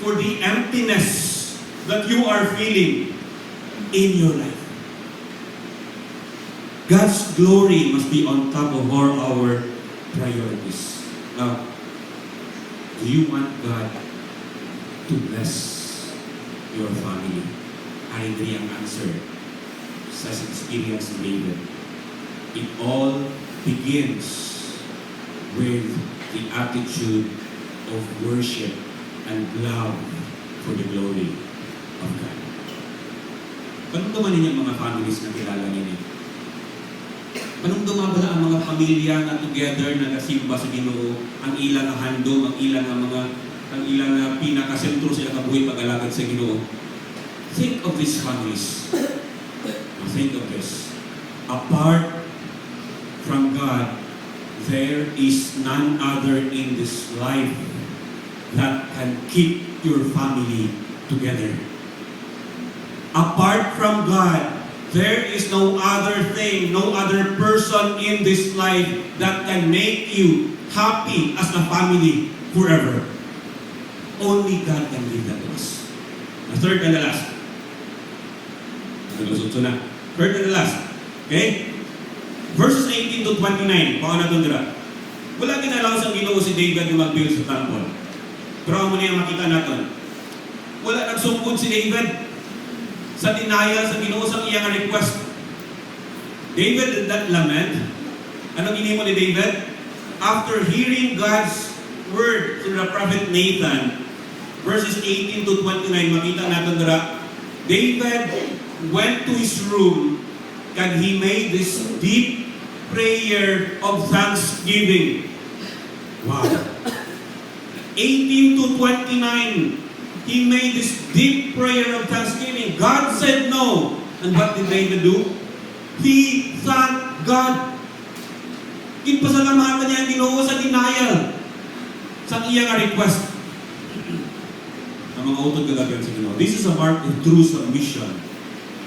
for the emptiness that you are feeling in your life. God's glory must be on top of all our priorities. Now, do you want God to bless your family? Ay, hindi ang answer. Sa experience of David. It all begins with the attitude of worship and love for the glory of God. Panong ninyo mga families na kilala ninyo? Panong dumabala ang mga pamilya na together na nasimba sa Ginoo, ang ilang handom, ang ilang pinakasentro sa kabuhi pag-alagad sa Ginoo. Think of these families. Think of this. Apart from God, there is none other in this life that can keep your family together. Apart from God, there is no other thing, no other person in this life that can make you happy as a family forever. Only God can give that to us. The third and the last. Third and the last. Okay? Verses 18 to 29. Baka natin dira. Wala ginalaw sa Ginoo si David na mag-build sa temple. Pero ang muna yung makita natin. Wala nagsungkod si David sa denial sa Ginoo sa iyang request. David did not lament. Ano ginimo ni David? After hearing God's word through the prophet Nathan, verses 18 to 29, makita natin dira, David went to his room and he made this deep prayer of thanksgiving. Wow. 18 to 29, he made this deep prayer of thanksgiving. God said no. And what did David do? He thanked God. Ginpasalamatan niya ang Ginoo sa denial sa iyang request. Ang mga utod kagabihan sa Ginoo. This is a mark of true submission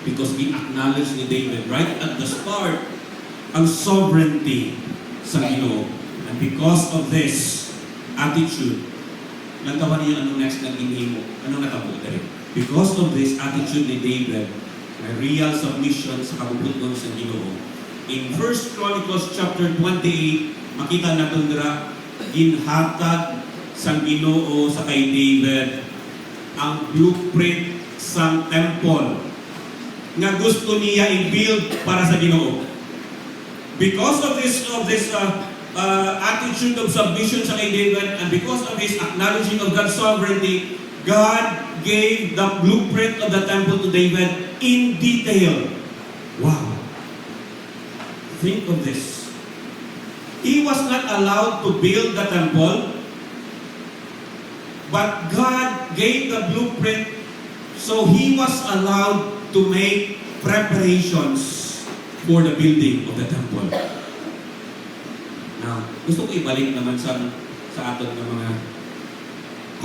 because he acknowledged ni David right at the start ang sovereignty sa Ginoo. And because of this attitude, nagtawa niya anong next na inihimo. Anong natabo rin? Because of this attitude ni David, na real submission sa kabubuton sa Ginoo. In 1 Chronicles chapter 28, makita natin dira, ginhatag sa Ginoo sa kay David ang blueprint sa temple nga gusto niya i-build para sa Ginoo. Because of this attitude of submission sa kay David and because of his acknowledging of God's sovereignty, God gave the blueprint of the temple to David in detail. Wow. Think of this. He was not allowed to build the temple, but God gave the blueprint, so he was allowed to make preparations for the building of the temple. Now, gusto ko ibalik naman sa aton ng mga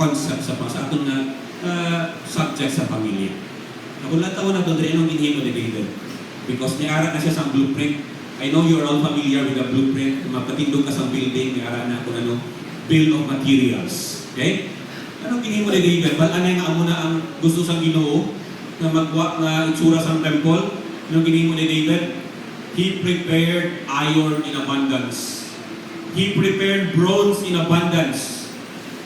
concept sa aton na subject sa pamilya. Nakulat ako na doon rin ang inihimo ni David. Because niara na siya sa blueprint. I know you're all familiar with the blueprint. Kung magpatindog ka sa building, niara na kung ano, bill of materials. Okay? Anong inihimo ni David? Anay nga muna ang gusto sang Ginoo na magwa na itsura sang temple. Anong inihimo ni David? He prepared iron in abundance. He prepared bronze in abundance.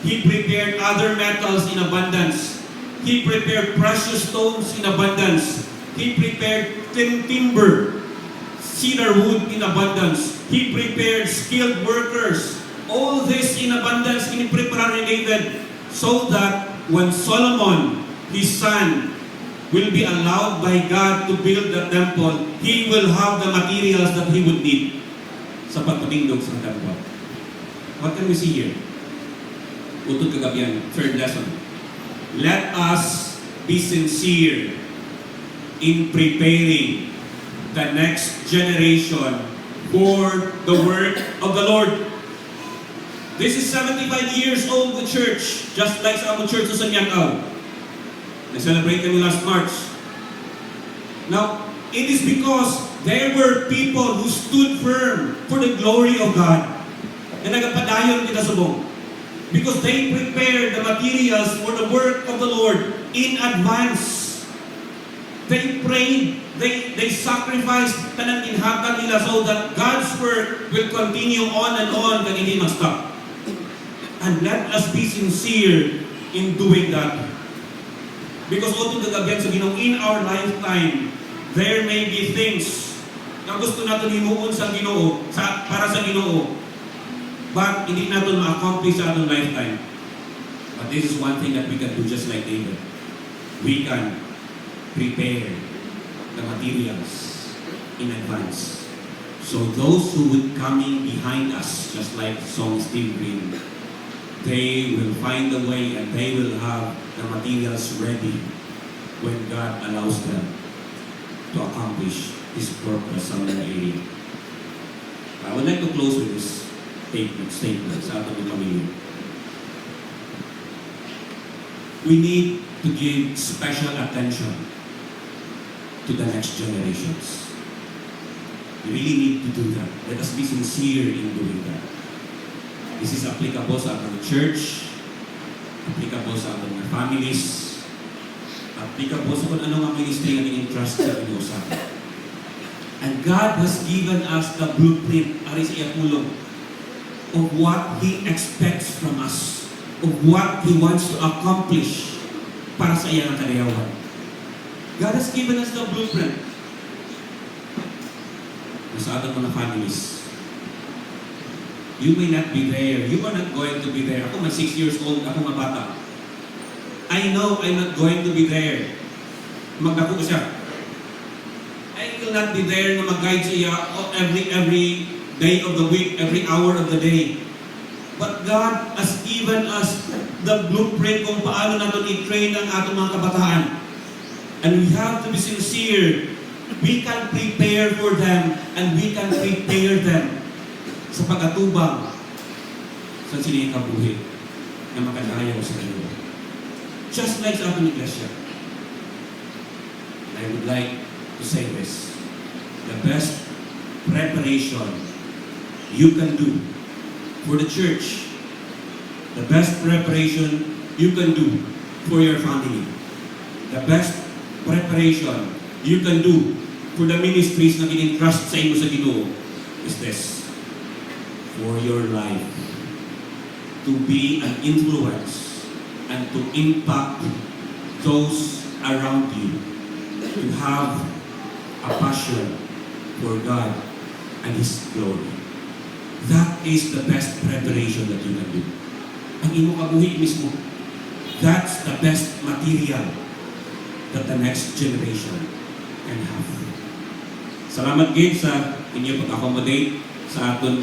He prepared other metals in abundance. He prepared precious stones in abundance. He prepared timber, cedar wood in abundance. He prepared skilled workers. All this in abundance in prepared David so that when Solomon, his son, will be allowed by God to build the temple, he will have the materials that he would need sa pagpatindog sa temple. What can we see here? Utod kagabihan, third lesson. Let us be sincere in preparing the next generation for the work of the Lord. This is 75 years old, the church, just like sa among church sa Sanyacaw. Nag-celebrate kami last March. Now, it is because there were people who stood firm for the glory of God. Na nagapadayon kita subong. Because they prepared the materials for the work of the Lord in advance. They prayed, they sacrificed tanang inhatag nila so that God's work will continue on and on kag hindi mag-stop. And let us be sincere in doing that. Because otong gagabihan sa Ginoo, in our lifetime, there may be things na gusto natin himuon sa Ginoo, para sa Ginoo, but hindi natin ma-accomplish sa ating lifetime. But this is one thing that we can do just like David. We can prepare the materials in advance. So those who would coming behind us, just like song Steve Green, they will find a way and they will have the materials ready when God allows them to accomplish His purpose on the area. I would like to close with this statement sa ating pamilya. We need to give special attention to the next generations. We really need to do that. Let us be sincere in doing that. This is applicable sa ating church, applicable sa ating families, applicable sa kung ano ang ministry ang in-entrust sa inyo sa atin. And God has given us the blueprint, ari sa iyapulong, of what He expects from us, of what He wants to accomplish para sa iyang kadayawan. God has given us the blueprint. Sa ating mga families, you may not be there. You are not going to be there. Ako, may 6 years old, ako mga bata. I know I'm not going to be there. Magdako ko siya. I will not be there na mag-guide siya every day of the week, every hour of the day. But God has given us the blueprint kung paano natin i-train ang atong mga kabataan. And we have to be sincere. We can prepare for them and we can prepare them sa pag-atubang sa sining kabuhi na makadayaw sa kanila. Just like sa ating iglesia, I would like to say this. The best preparation you can do for the church, the best preparation you can do for your family, the best preparation you can do for the ministries na in-trust sa inyo sa Ginoo is this: for your life to be an influence and to impact those around you, to have a passion for God and His glory. That is the best preparation that you can do. Ang imo kabuhi mismo, that's the best material that the next generation can have. Salamat gid sa inyo pag-accommodate sa aton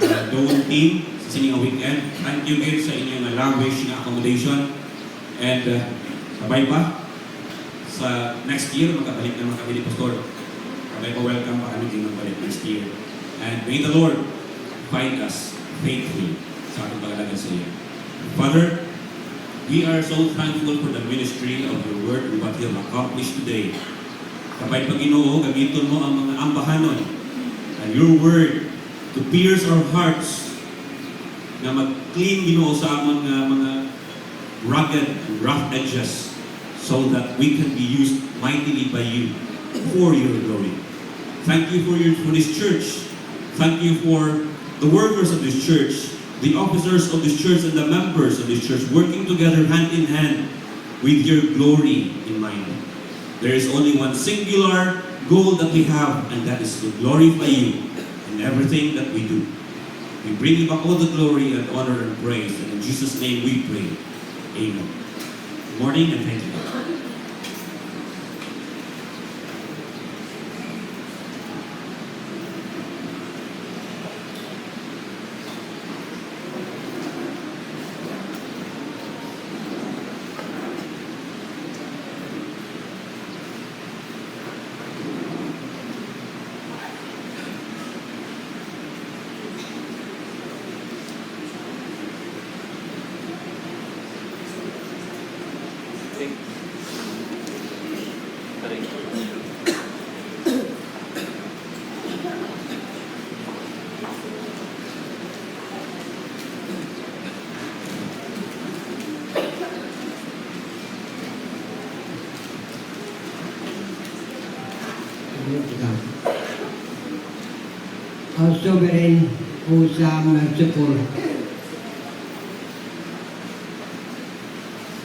Dawn team sa sining weekend. Thank you gid sa inyong language na accommodation. And sabay pa sa next year, magkabalik na makabili pastor. Sabay pa welcome pa kami din magbalik next year. And may the Lord find us faithful sa ating paglalagay sa iyo. Father, we are so thankful for the ministry of your word and what you have accomplished today. Kapag Panginoon, gamitin mo ang mga ambahanon and your word to pierce our hearts na mag-clean Ginoo sa among mga rugged and rough edges so that we can be used mightily by you for your glory. Thank you for this church. Thank you for the workers of this church, the officers of this church, and the members of this church working together hand in hand with your glory in mind. There is only one singular goal that we have, and that is to glorify you in everything that we do. We bring you back all the glory and honor and praise, and in Jesus' name we pray. Amen. Good morning and thank you. Our sovereign, who is merciful,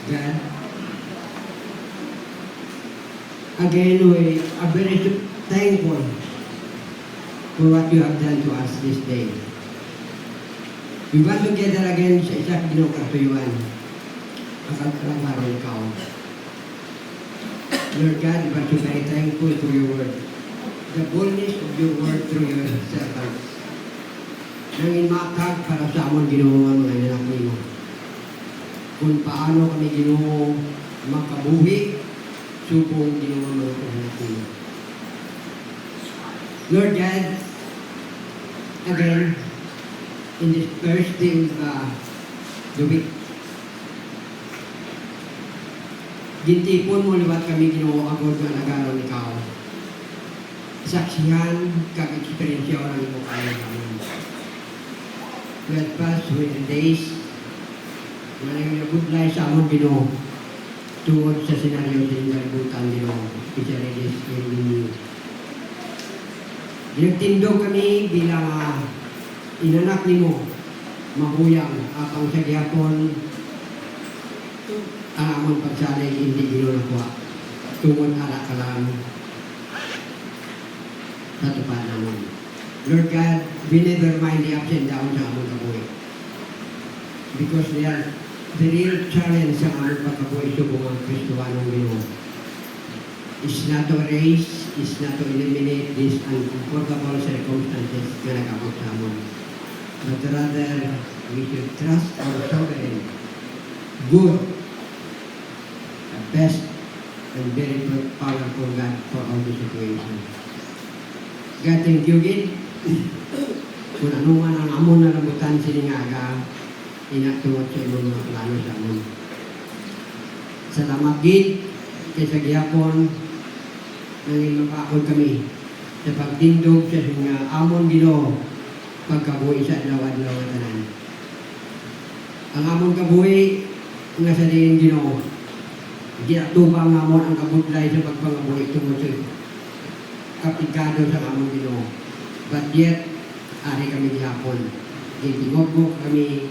God, again we are very thankful for what you have done to us this day. We want to gather again sa isang ginukatuyuan. Pagkakaroon ikaw. Lord God, we are so very thankful for your word. The boldness of your word through your servants. Nangin makag para sa amon Ginoo mga anak nimo. Kung paano kami Ginoo makabuhi, subong Ginoo mga anak nimo. Lord God, again, in this first day of the week, gintipon mo liwat kami Ginoo agod nga nagaron ikaw. Saksihan kag-eksperyensya orang imo kayo kami. Let us with the days na nagabudlay sa amon Ginoo tungod sa senaryo sa inalibutan Ginoo, especially this in Ginagtindog kami bilang inanak nimo, mahuyang apang sa gihapon ang amon pagsanay hindi Ginoo nakuha tungod ara ka lang sa tupad naman. Lord God, we never mind the ups and downs sa among kabuhi. Because they are the real challenge sa among pagkabuhi subong ang Kristowanong Ginoo. It's not to erase, it's not to eliminate these uncomfortable circumstances na nag-abot sa amon. But rather, we should trust our sovereign, good, the best, and very powerful God for all the situations. God, thank you again Kung ano man ang amon na rambutan siningaga, inatungod sa imong mga plano sa amon. Salamat gid kay sa gihapon nanging mapakod kami sa pagtindog sa mga amon Ginoo pagkabuhi sa adlaw-adlaw nga tanan. Ang amon kabuhi nga sa diin Ginoo, ginatubang amon ang kabudlay sa pagpangabuhi tungod sa kapigado sa amon Ginoo. But yet, ari kami gihapon. Gitingog kami,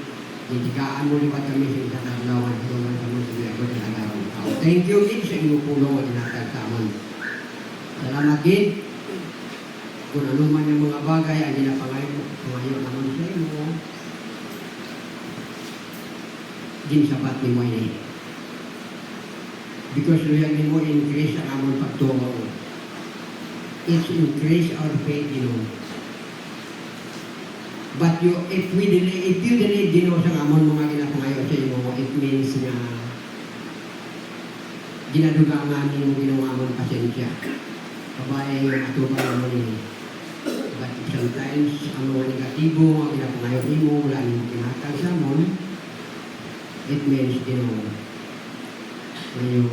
gitigaan mo liwat kami sa isang adlaw at tulungan sa mga siguro sa nagaraw. Thank you gid sa inyong pulong at inatag sa amon. Salamat gid. Kung ano man yung mga bagay ang ginapangayon naman sa imo, ginsapat ni mo ini. Because we have mo increase ang amon pagtuo. It's increase our faith, But if you delay Ginoo sa amon mga ginapangayo sa imo, it means na ginadugangan nimo Ginoo amon pasensya. Kabay yung atubang naman ini. But sometimes ang mga negatibo ang ginapangayo nimo wala nimo kinatag sa amon, it means when you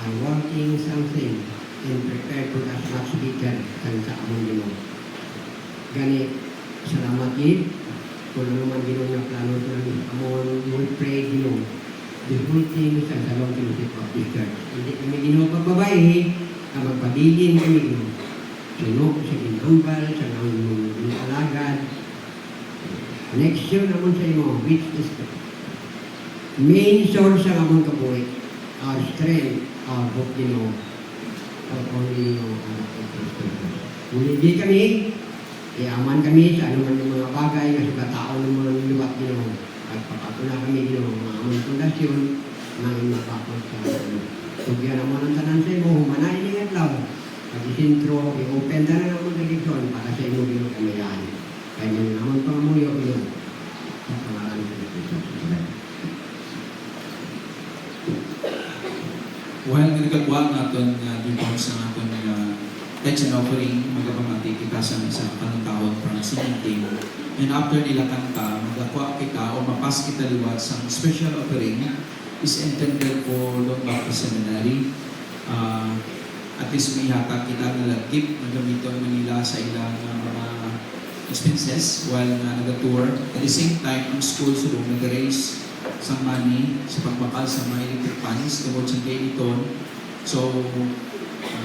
are working something and prepare for that much bigger than sa amon Ginoo. Ganit salamat gid kung ano man Ginoo nga plano sa amon, we pray Ginoo. The whole thing sa Salong Fellowship of the Church. Hindi kami Ginoo pagbabae, ang magpabilin kami Ginoo. Sunog sa ginambal, sa mga alagad. Connection naman sa imo, which is the main source sa amon kabuhi, our strength, our hope Ginoo. Not only Ginoo, our hope. Hindi kami iaman kami sa anuman yung mga bagay na sa katao ng mga liwat Ginoo. Pagpapatula kami Ginoo, mga among pundasyon, mga mapapot sa tugyan naman ang tanan sa imo, humanay ng adlaw. Pag-isintro, i-open na lang ang television para sa imo Ginoo kamayan. Kaya yung naman pangamuyo Ginoo. Sa pangalan ng Jesus. While nagagawa natin dito sa ating thanks and offering, magpapamati kita sa kanuntaon para sa singing. And after nila kanta, magakuha kita o mapas kita liwat sa special offering is intended for Don Baptist Seminary. At least may hata kita nalagkip na gamiton Manila sa ilang mga expenses while nag-tour. At the same time, ang school sa doon nag-raise sa money sa pagbakal sa mga electric funds tungkol sa Dayton. So,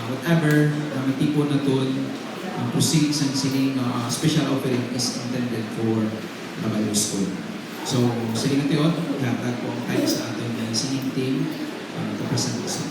whatever na matipon na ito, ang proceeds ng sining special offering is intended for the Bible School. So, siling natin yun, hatag po ang tayo sa ating singing team to present this.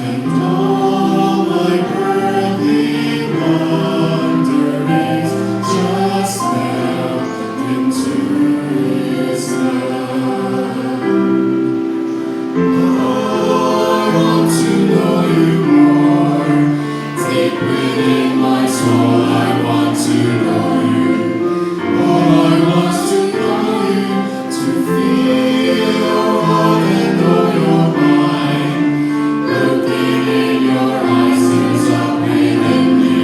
and all my earthly wanderings just melt into His love. I want to know You more, deep within my soul. I want to know You. Oh, I want to know You, to feel Your heart and know Your mind. Looking in Your eyes fills up within me.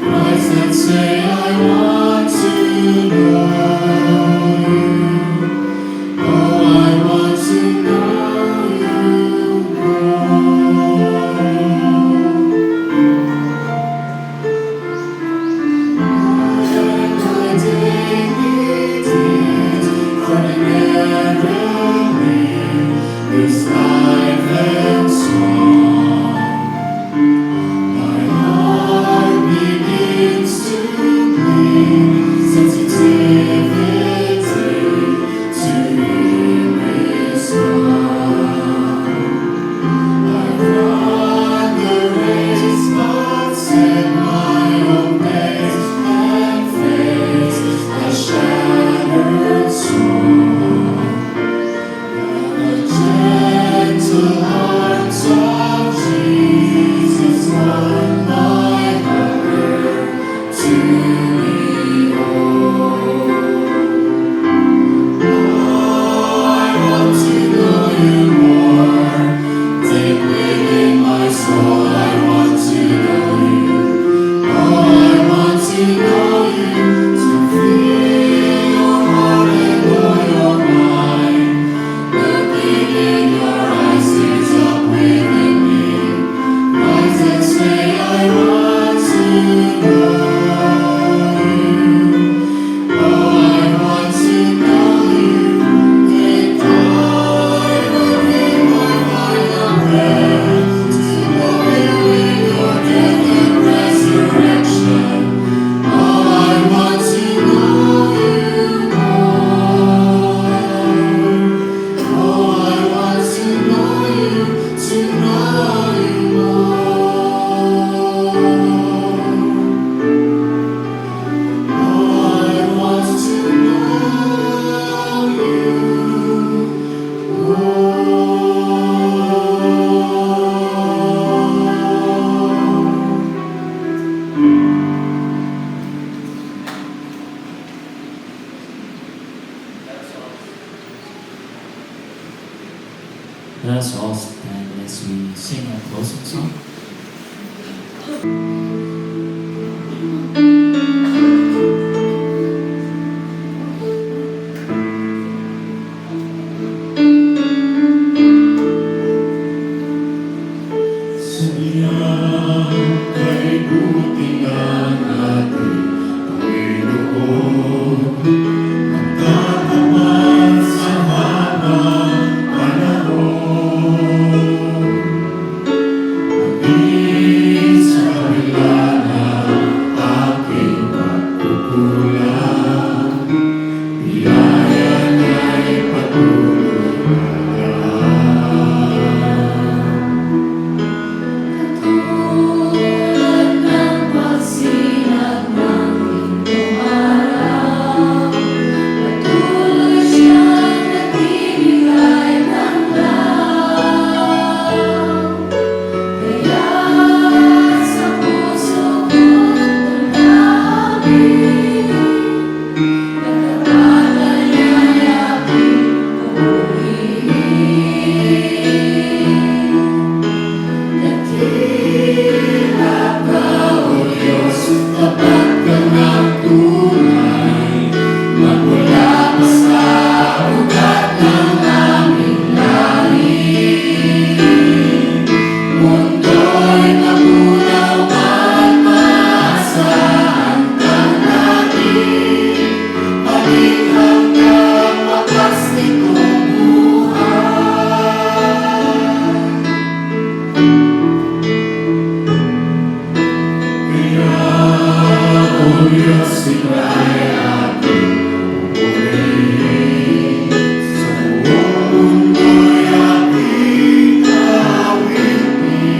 Rise and say, I want to know You. Oh, I want to know You more. This life and song, my heart begins to bleed. Sensitivity to hear His song. I've run the race, but set my own pace and face a shattered soul. The gentle arms of Jesus won my hunger to behold. I want to know You more, deep within my soul. I want to know You. Oh, I want to know You, to feel Your heart and know Your mind. Looking in Your eyes fills up within me. Rise and say, I want to know You. Oh, I want to know You. And I will give my final breath to know You in Your death and resurrection. Oh, I want to know You more. Oh, I want to know You, to know You more. Oh, I want to know You Let us all stand as we sing our closing song. kay buti ng ating Panginoon. Magtatapat sa habang panahon. Maging sa kabila ng aking pagkukulang. Biyaya niya'y patuloy na Tulad ng pagsinag ng lindong araw, patuloy siyang nagbibigay ng law. Kaya sa puso ko'y dalangin, katapatan niya'y aking pupurihin. Dakila ka, O Diyos, tapat ka ng tunay. Magmula pa sa ugat ng aming langit. Mundo'y nagunaw at maasahan kang lagi. Maging hanggang wakas nitong buhay. Kaya, O Diyos, ika'y aking pupurihin. Sa buong mundo'y aking awitin.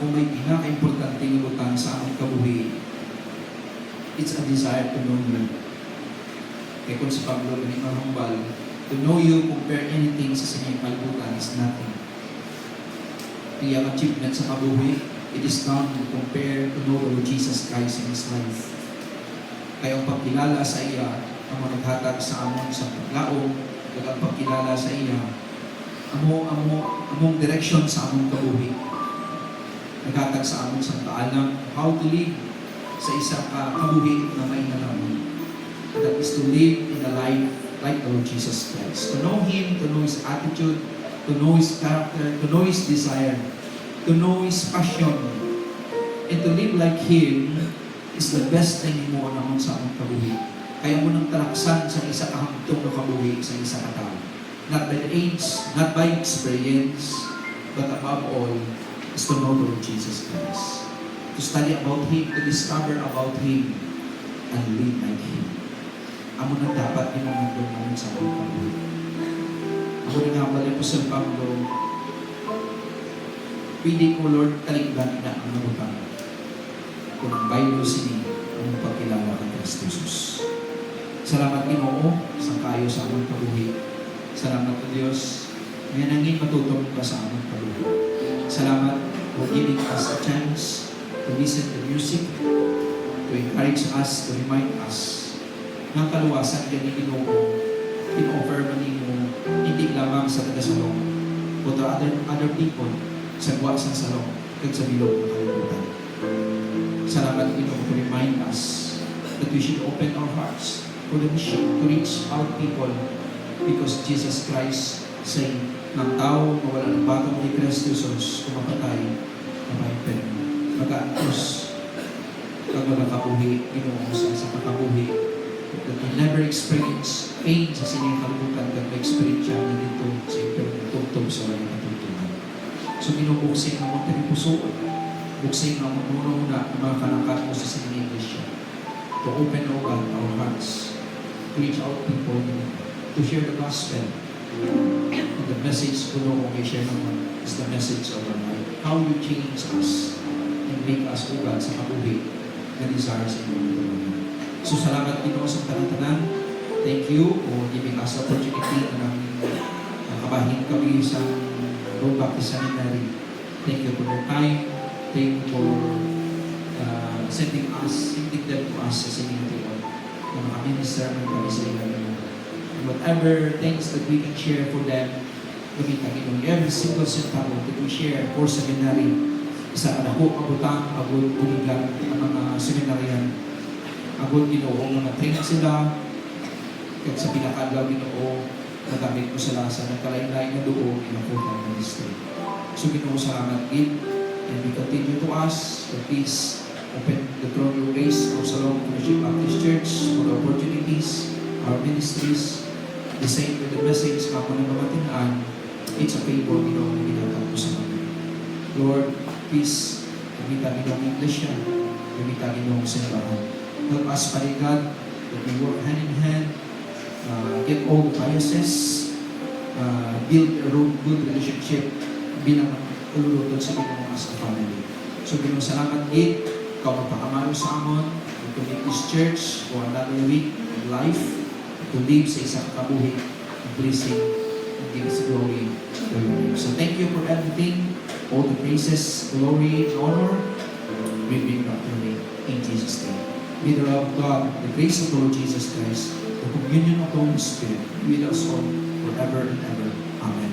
kung may pinaka-importante ng butang sa aming kabuhi, it's a desire to know you. Kaya kung si Pablo, ganit mahumbal, to know you, compare anything sa sinyang kalibutan is nothing. Iyang achievement sa kabuhi, it is none compared to know the Lord Jesus Christ in His life. Kaya ang pagkilala sa iya, ang managhatag sa amon sa paglaong, at ang pagkilala sa iya, among direction sa among kabuhi. Naghatag sa amon sa kaalam, how to live sa isang kabuhi na may nalaman. That is to live in a life like the Lord Jesus Christ. To know Him, to know His attitude, to know His character, to know His desire, to know His passion, and to live like Him is the best thing mo naman sa among kabuhi. Kaya mo nang talaksan sa isa kahangtong na kabuhi sa isa katao. Not by age, not by experience, but above all, is to know the Lord Jesus Christ. To study about Him, to discover about Him, and live like Him. Amo na dapat inamandong namin sa among kabuhi. Amo na nga pala po sa Pablo, pwede ko, Lord, talikdan na ang nabutang. Kung ang Bible sini, ang pagkilala kay Kristo Jesus. Salamat Ginoo sa kayo sa among kabuhi. Salamat o Diyos, may nanging matutong ka sa among kabuhi. Salamat for giving us a chance to listen to music, to encourage us, to remind us ng kaluwasan yan ni Ginoo, in-offer mo hindi lamang sa taga-salong, but to other people sa buwan sa salong at sa bilog ng kalibutan. Salamat Ginoo to remind us that we should open our hearts for the mission to reach out people because Jesus Christ say ng tao na wala ng batong ni Kristo Jesus kumapatay na may pera. Mag-aantos ang mga kabuhi, Ginoo sa kakabuhi that we never experience pain sa sinyang kalibutan that may experience siya na dito sa impyerno tugtog sa walang katutunan. So binubuksin na mo tayo puso, buksin na mo muna ang mga kalangkat mo sa sinyang iglesia to open our hearts, to reach out people, to share the gospel. And the message ko kung may share naman is the message of our life. How you change us and make us, O God, sa kabuhi na desires in your life. So salamat Ginoo sa tanan-tanan. Thank you for giving us the opportunity na kabahin kami sa Road Baptist Seminary. Thank you for your time. Thank you for sending them to us as a community na makaminister ng kami sa ilang. Whatever things that we can share for them, gamitan Ginoo. Every single centavo that we share for seminary, isa kadako kabutang, agud unigan ang mga seminaryan. Agud Ginoo nga train sila kag sa pinakadlaw Ginoo nagamit mo sila sa nagkalain-lain na duo ng full-time ministry. So Ginoo salamat gid and we continue to ask that please open the throne room grace of Salong Fellowship Baptist Church for the opportunities, our ministries, the same with the message na ako nagmamatinaan, it's a favor Ginoo na ginagawa ko sa mga. Lord, please gamitan Ginoo ang iglesia, gamitan Ginoo ang simbahan. Help us, Father God, that we work hand in hand, get all the biases, build a good relationship bilang ululutod sa Ginoo as a family. So, Ginoo, salamat gid, ikaw magpakamalo sa amon, to make this church for another week of life, to live sa isang kabuhi, blessing, and give us glory to your name. So, thank you for everything, all the praises, glory, and honor, we bring back to your name in Jesus' name. May the love of God, the grace of the Lord Jesus Christ, the communion of the Holy Spirit, be with us all forever and ever. Amen.